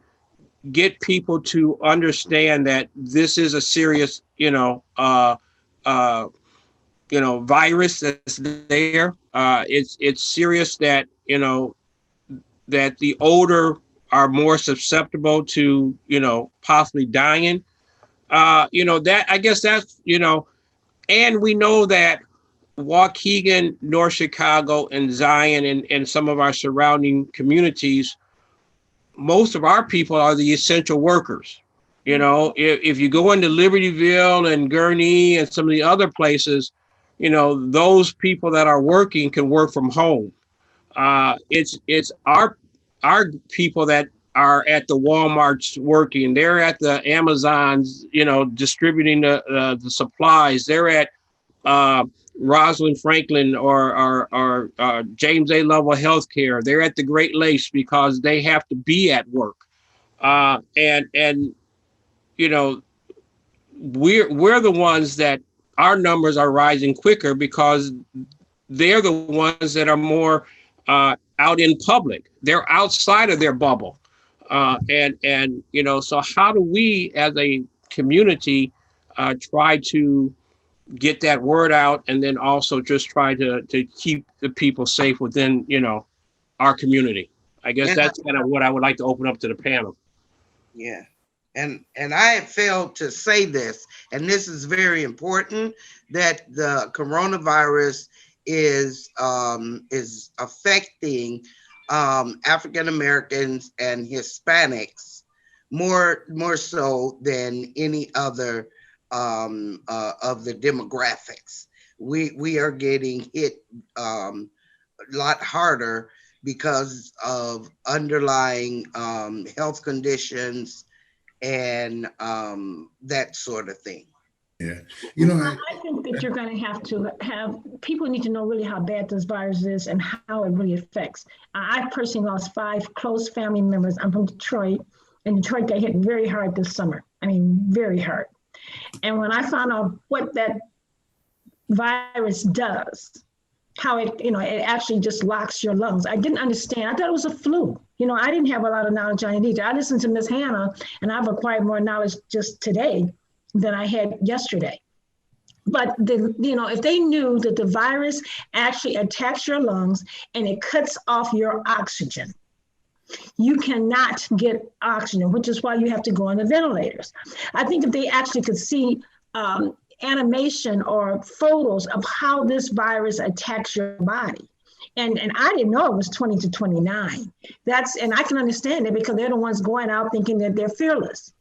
S6: get people to understand that this is a serious, virus that's there? It's serious that, that the older are more susceptible to, possibly dying. That I guess that's, and we know that Waukegan, North Chicago, and Zion, and some of our surrounding communities, most of our people are the essential workers. If you go into Libertyville and Gurnee and some of the other places, those people that are working can work from home. It's our people that are at the Walmarts working. They're at the Amazons, distributing the supplies. They're at Rosalind Franklin or James A. Lovell Healthcare. They're at the Great Lakes because they have to be at work. And we're the ones that our numbers are rising quicker because they're the ones that are more out in public. They're outside of their bubble. So how do we as a community try to get that word out, and then also just try to keep the people safe within, our community? I guess that's kind of what I would like to open up to the panel.
S2: Yeah. And I have failed to say this, and this is very important, that the coronavirus is affecting African Americans and Hispanics more so than any other of the demographics. We are getting hit a lot harder because of underlying health conditions and that sort of thing.
S3: Yeah.
S5: I think that you're going to have people need to know really how bad this virus is and how it really affects. I personally lost 5 close family members. I'm from Detroit, and Detroit got hit very hard this summer. I mean, very hard. And when I found out what that virus does, how it actually just locks your lungs, I didn't understand. I thought it was a flu. I didn't have a lot of knowledge on it either. I listened to Miss Hannah, and I've acquired more knowledge just today than I had yesterday. But if they knew that the virus actually attacks your lungs and it cuts off your oxygen, you cannot get oxygen, which is why you have to go on the ventilators. I think if they actually could see animation or photos of how this virus attacks your body. And I didn't know it was 20 to 29. And I can understand it because they're the ones going out thinking that they're fearless.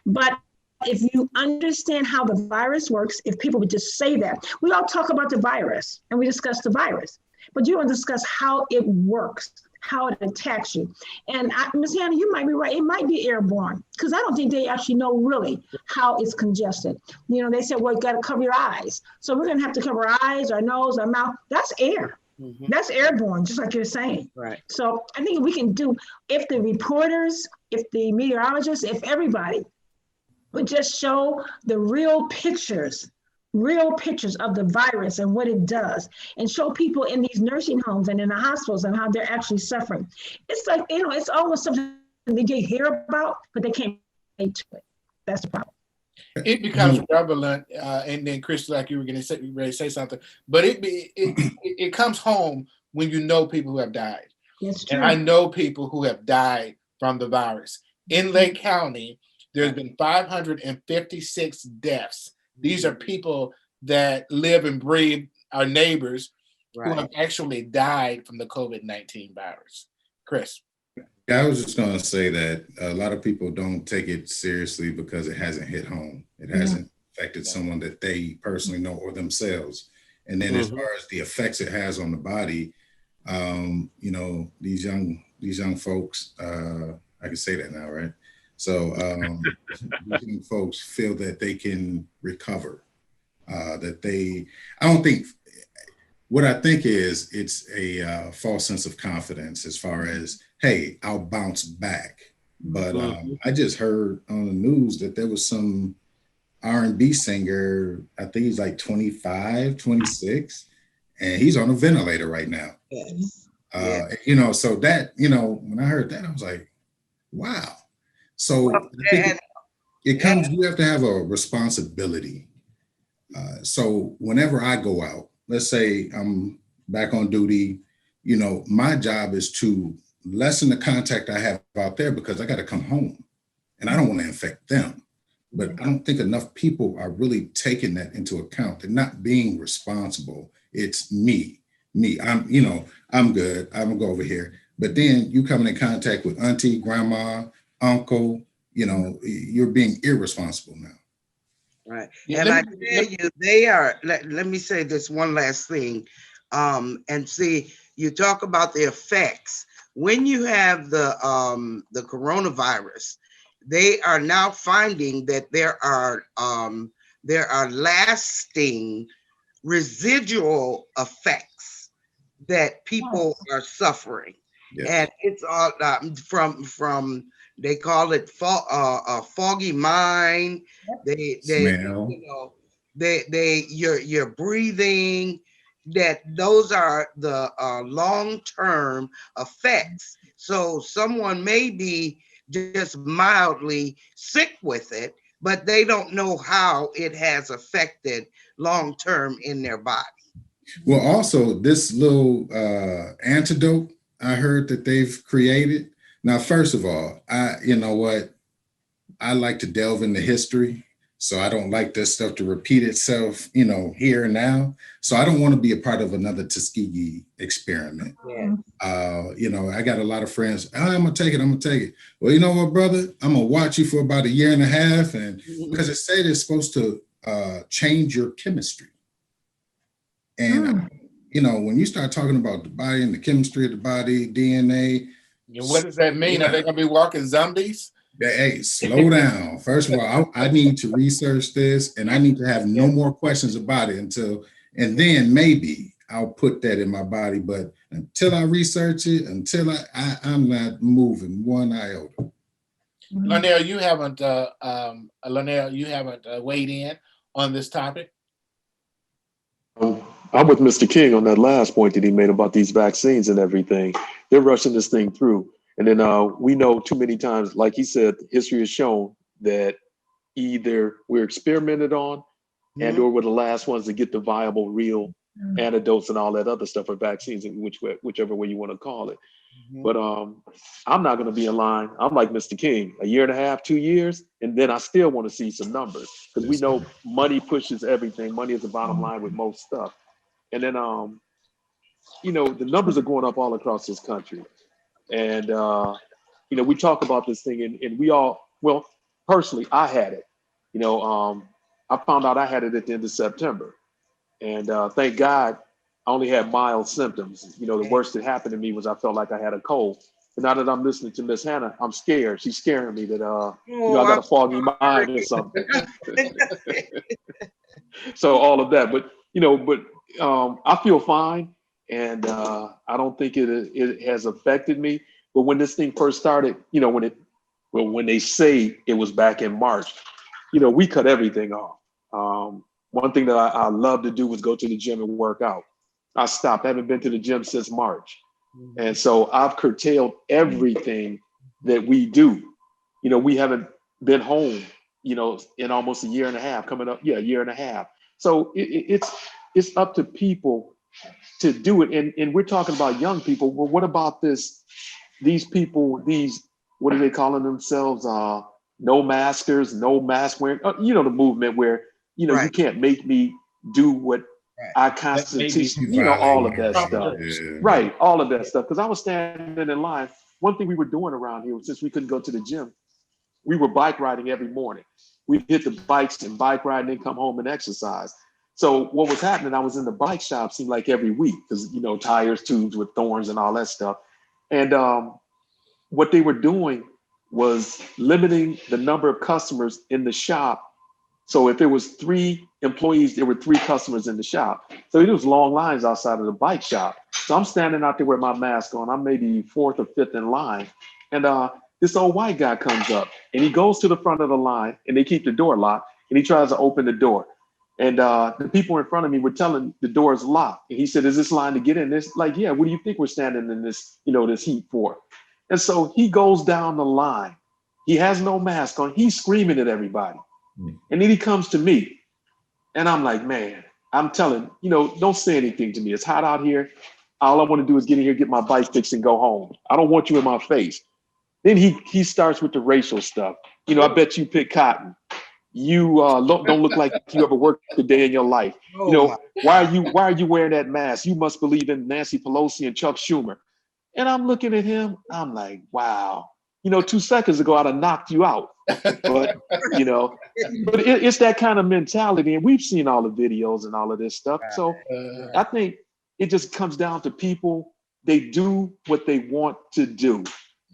S5: But if you understand how the virus works, if people would just say that, we all talk about the virus and we discuss the virus, but you don't discuss how it works, how it attacks you. And Ms. Hannah, you might be right. It might be airborne because I don't think they actually know really how it's congested. They said, well, you got to cover your eyes. So we're going to have to cover our eyes, our nose, our mouth. That's air. Mm-hmm. That's airborne, just like you're saying. Right. So I think we can do, if the reporters, if the meteorologists, if everybody would just show the real pictures of the virus and what it does, and show people in these nursing homes and in the hospitals and how they're actually suffering. It's like, it's almost something they hear about, but they can't relate to it. That's the problem.
S1: It becomes prevalent, and then Chris, like you were going to say something, but it comes home when you know people who have died.
S5: That's true.
S1: And I know people who have died from the virus. In Lake County, There's been 556 deaths. These are people that live and breathe, our neighbors, who have actually died from the COVID-19 virus. Chris.
S3: Yeah, I was just going to say that a lot of people don't take it seriously because it hasn't hit home. It hasn't affected someone that they personally know or themselves. And then as far as the effects it has on the body, you know, these young folks, I can say that now, right? So these young folks feel that they can recover, what I think is it's a false sense of confidence as far as, hey, I'll bounce back. But I just heard on the news that there was some R&B singer, I think he's like 25, 26, and he's on a ventilator right now.
S2: Yes.
S3: You know, so that, you know, when I heard that, I was like, wow. So I think it comes, you have to have a responsibility. So whenever I go out, let's say I'm back on duty, you know, my job is to lessen the contact I have out there because I got to come home and I don't want to infect them. But I don't think enough people are really taking that into account. They're not being responsible. It's me. I'm, you know, I'm good. I'm gonna go over here. But then you coming in contact with auntie, grandma, uncle, you know, you're being irresponsible now.
S2: Right. And I tell you, they are, let me say this one last thing. And see, you talk about the effects. When you have the coronavirus, they are now finding that there are lasting residual effects that people are suffering. Yes. And it's all from they call it foggy mind. They smell. You know, you're breathing. That those are the long-term effects. So someone may be just mildly sick with it, but they don't know how it has affected long-term in their body.
S3: Well, also this little antidote I heard that they've created. Now, first of all, you know what? I like to delve into history. So I don't like this stuff to repeat itself, you know, here and now. So I don't want to be a part of another Tuskegee experiment. Yeah. You know, I got a lot of friends. Oh, I'm going to take it. Well, you know what, brother? I'm going to watch you for about a year and a half. And because it said it's supposed to change your chemistry. And, you know, when you start talking about the body and the chemistry of the body, DNA.
S1: What does that mean? Are they going to be walking zombies?
S3: Hey, slow down. First of all, I need to research this and I need to have no more questions about it and then maybe I'll put that in my body. But until I research it, I'm not moving one iota.
S1: Lionel, you haven't weighed in on this topic.
S4: I'm with Mr. King on that last point that he made about these vaccines and everything. They're rushing this thing through. And then we know too many times, like he said, history has shown that either we're experimented on and or we're the last ones to get the viable, real antidotes and all that other stuff for vaccines, in whichever way you want to call it. But I'm not going to be in line. I'm like Mr. King, a year and a half, 2 years, and then I still want to see some numbers because we know money pushes everything. Money is the bottom line with most stuff. And then, you know, the numbers are going up all across this country. And, you know, we talk about this thing and we all, well, personally, I had it, you know, I found out I had it at the end of September and thank God I only had mild symptoms. You know, the worst that happened to me was I felt like I had a cold. But now that I'm listening to Miss Hannah, I'm scared. She's scaring me that, you know, I got a foggy mind or something. So all of that, but, you know, I feel fine. And I don't think it has affected me. But when this thing first started, you know, when they say it was back in March, you know, we cut everything off. One thing that I love to do was go to the gym and work out. I stopped. I haven't been to the gym since March. And so I've curtailed everything that we do. You know, we haven't been home, you know, in almost a year and a half, coming up. Yeah, a year and a half. So it's up to people to do it. And we're talking about young people. Well, what about these people, what are they calling themselves? no maskers, no mask wearing, you know, the movement where, you know, you
S2: Right.
S4: can't make me do what
S2: Right.
S4: our
S1: That may be
S4: constitution, you know, all of that stuff.
S3: Yeah.
S4: Right, all of that stuff. Because I was standing in line. One thing we were doing around here, since we couldn't go to the gym, we were bike riding every morning. We'd hit the bikes and bike ride and then come home and exercise. So what was happening, I was in the bike shop seemed like every week because, you know, tires, tubes with thorns and all that stuff. And what they were doing was limiting the number of customers in the shop. So if there was 3 employees, there were 3 customers in the shop. So there was long lines outside of the bike shop. So I'm standing out there with my mask on. I'm maybe 4th or 5th in line. And this old white guy comes up and he goes to the front of the line and they keep the door locked and he tries to open the door. And the people in front of me were telling the door is locked. And he said, is this line to get in? It's like, yeah, what do you think we're standing in this, you know, this heat for? And so he goes down the line. He has no mask on. He's screaming at everybody. And then he comes to me and I'm like, man, I'm telling, you know, don't say anything to me. It's hot out here. All I want to do is get in here, get my bike fixed and go home. I don't want you in my face. Then he starts with the racial stuff. You know, I bet you pick cotton. You don't look like you ever worked a day in your life. You know, why are you wearing that mask? You must believe in Nancy Pelosi and Chuck Schumer. And I'm looking at him. I'm like, wow. You know, 2 seconds ago, I'd have knocked you out. But, you know, but it's that kind of mentality. And we've seen all the videos and all of this stuff. So I think it just comes down to people. They do what they want to do.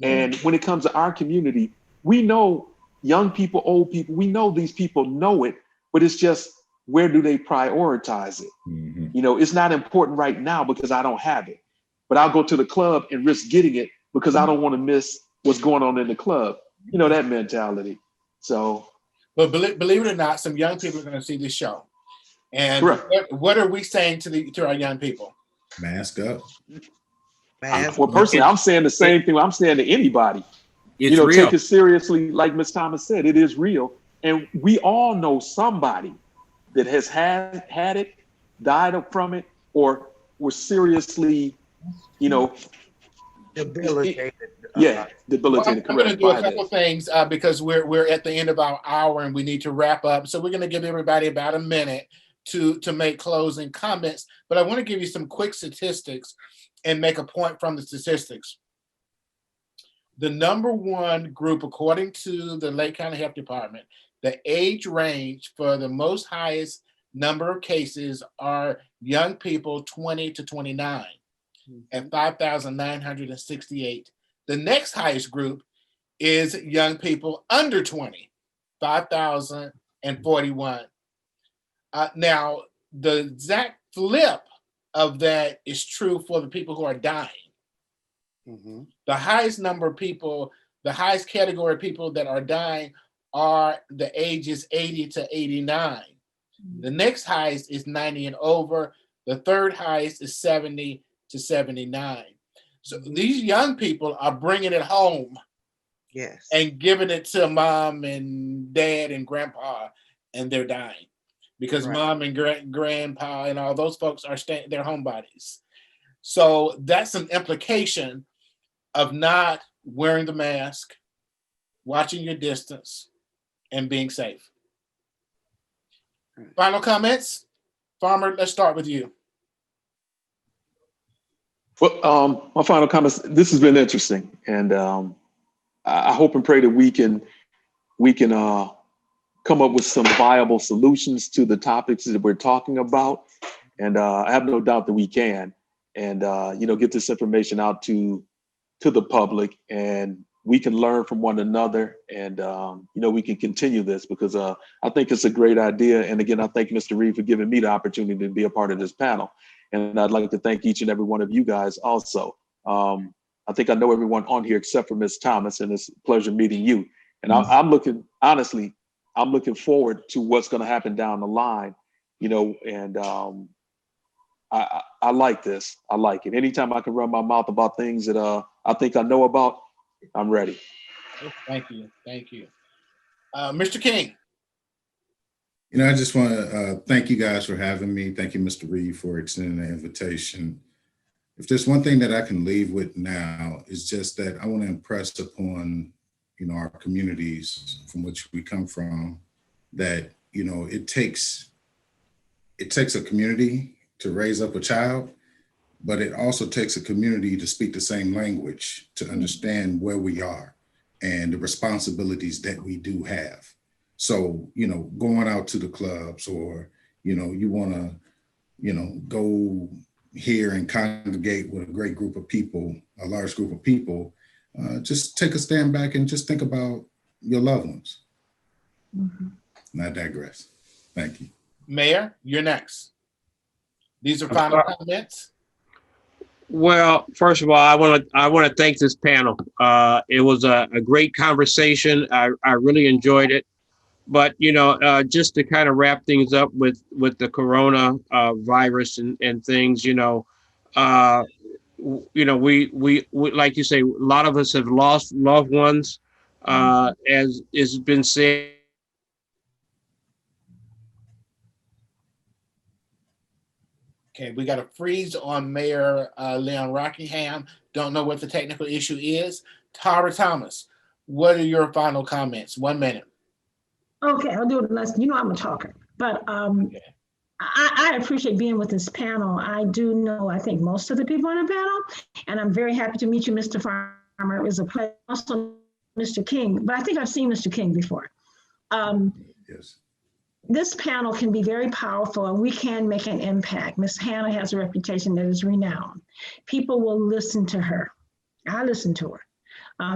S4: And when it comes to our community, we know young people, old people, we know these people know it, but it's just, where do they prioritize it?
S3: Mm-hmm.
S4: You know, it's not important right now because I don't have it, but I'll go to the club and risk getting it because I don't want to miss what's going on in the club. You know, that mentality. So,
S1: but believe it or not, some young people are going to see this show. And what are we saying to our young people?
S3: Mask up.
S4: Well, personally, I'm saying the same thing I'm saying to anybody.
S6: It's
S4: you know,
S6: real.
S4: take it seriously, like Ms. Thomas said, it is real. And we all know somebody that has had it, died from it, or was seriously, you know,
S2: Debilitated.
S4: Debilitated.
S1: Well, I'm going to do a couple of things because we're at the end of our hour and we need to wrap up. So we're going to give everybody about a minute to make closing comments. But I want to give you some quick statistics and make a point from the statistics. The number one group, according to the Lake County Health Department, the age range for the most highest number of cases are young people 20 to 29 at 5,968. The next highest group is young people under 20, 5,041. Now, the exact flip of that is true for the people who are dying.
S2: Mm-hmm.
S1: The highest number of people, the highest category of people that are dying are the ages 80 to 89. The next highest is 90 and over. The third highest is 70 to 79. So these young people are bringing it home.
S2: Yes.
S1: And giving it to mom and dad and grandpa, and they're dying because mom and grandpa and all those folks are they're homebodies. So that's an implication of not wearing the mask, watching your distance, and being safe. Final comments? Farmer, let's start with you.
S4: Well, my final comments, this has been interesting. And I hope and pray that we can come up with some viable solutions to the topics that we're talking about. And I have no doubt that we can. And, you know, get this information out to the public, and we can learn from one another, and you know, we can continue this because I think it's a great idea. And again, I thank Mr. Reed for giving me the opportunity to be a part of this panel. And I'd like to thank each and every one of you guys also. I think I know everyone on here except for Ms. Thomas, and it's a pleasure meeting you. And I'm looking forward to what's going to happen down the line, you know, and I like this. I like it. Anytime I can run my mouth about things that I think I know about, I'm ready.
S1: Thank you. Thank you. Mr. King.
S3: You know, I just want to thank you guys for having me. Thank you, Mr. Reed, for extending the invitation. If there's one thing that I can leave with now, is just that I want to impress upon, our communities from which we come from, that, it takes a community to raise up a child, but it also takes a community to speak the same language, to understand where we are and the responsibilities that we do have. So, going out to the clubs, or, you want to, go here and congregate with a great group of people, a large group of people, just take a stand back and just think about your loved ones. And I digress. Thank you.
S1: Mayor, you're next. These are final comments.
S6: Well, first of all, I want to thank this panel. It was a great conversation. I really enjoyed it. But just to kind of wrap things up with the corona virus and things, we like you say, a lot of us have lost loved ones, as it's been said.
S1: Okay, we got a freeze on Mayor Leon Rockingham. Don't know what the technical issue is. Tara Thomas, what are your final comments? 1 minute.
S5: Okay, I'll do it less. I'm a talker, but I appreciate being with this panel. I do know, I think, most of the people on the panel, and I'm very happy to meet you, Mr. Farmer. It was a pleasure. Also, Mr. King, but I think I've seen Mr. King before.
S3: Yes.
S5: This panel can be very powerful, and we can make an impact. Ms. Hannah has a reputation that is renowned. People will listen to her. I listen to her.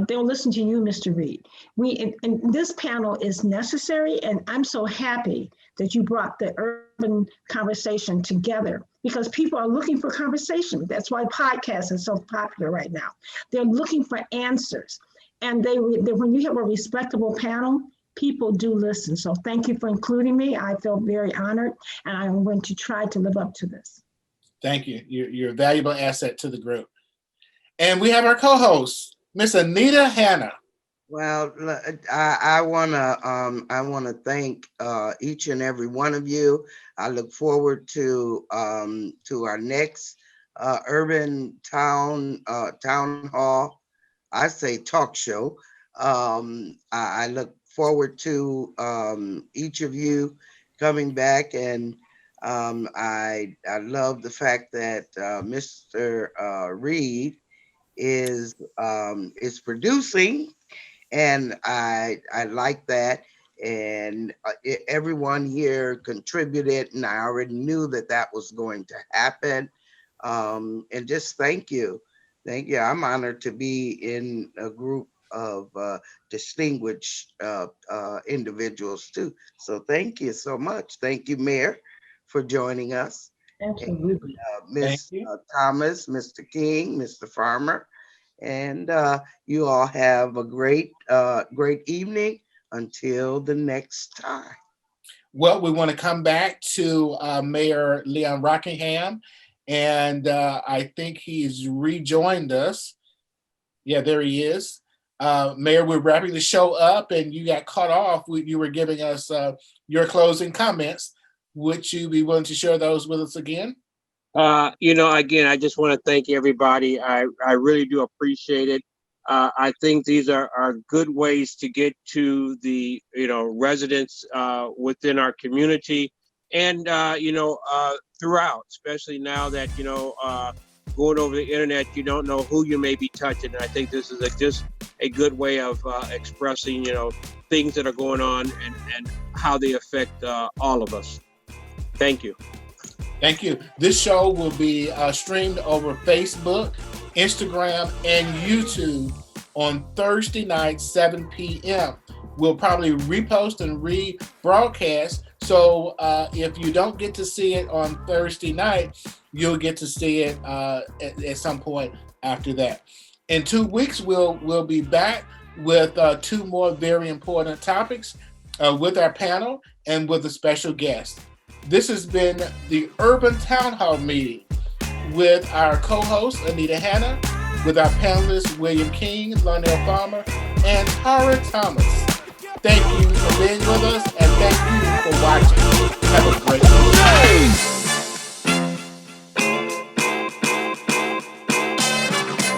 S5: They'll listen to you, Mr. Reed. And this panel is necessary, and I'm so happy that you brought the urban conversation together, because people are looking for conversation. That's why podcasts are so popular right now. They're looking for answers, and when you have a respectable panel, people do listen. So thank you for including me. I feel very honored, and I'm going to try to live up to this.
S1: Thank you. You're a valuable asset to the group. And we have our co-host, Miss Anita Hanna.
S2: Well, I wanna thank each and every one of you. I look forward to our next urban town hall. I say talk show. I look forward to each of you coming back, and I love the fact that Mr. Reed is producing, and I like that, and everyone here contributed, and I already knew that was going to happen, and just thank you. I'm honored to be in a group of distinguished individuals too. So thank you so much. Thank you, Mayor, for joining us.
S5: Absolutely.
S2: Ms. Thomas, Mr. King, Mr. Farmer, and you all have a great evening until the next time.
S1: Well, we want to come back to Mayor Leon Rockingham, and I think he's rejoined us. Yeah, there he is. Mayor, we're wrapping the show up, and you got cut off. You were giving us your closing comments. Would you be willing to share those with us again?
S6: Again, I just want to thank everybody. I really do appreciate it. I think these are good ways to get to the, residents within our community, and, throughout, especially now that, going over the internet, you don't know who you may be touching. And I think this is just a good way of expressing, things that are going on and how they affect all of us. Thank you.
S1: Thank you. This show will be streamed over Facebook, Instagram, and YouTube on Thursday night, 7 p.m. We'll probably repost and rebroadcast. So if you don't get to see it on Thursday night, you'll get to see it at some point after that. In 2 weeks, we'll be back with 2 more very important topics with our panel and with a special guest. This has been the Urban Town Hall meeting with our co-host, Anita Hanna, with our panelists, William King, Lionel Farmer, and Tara Thomas. Thank you for being with us, and thank you for watching. Have a great day.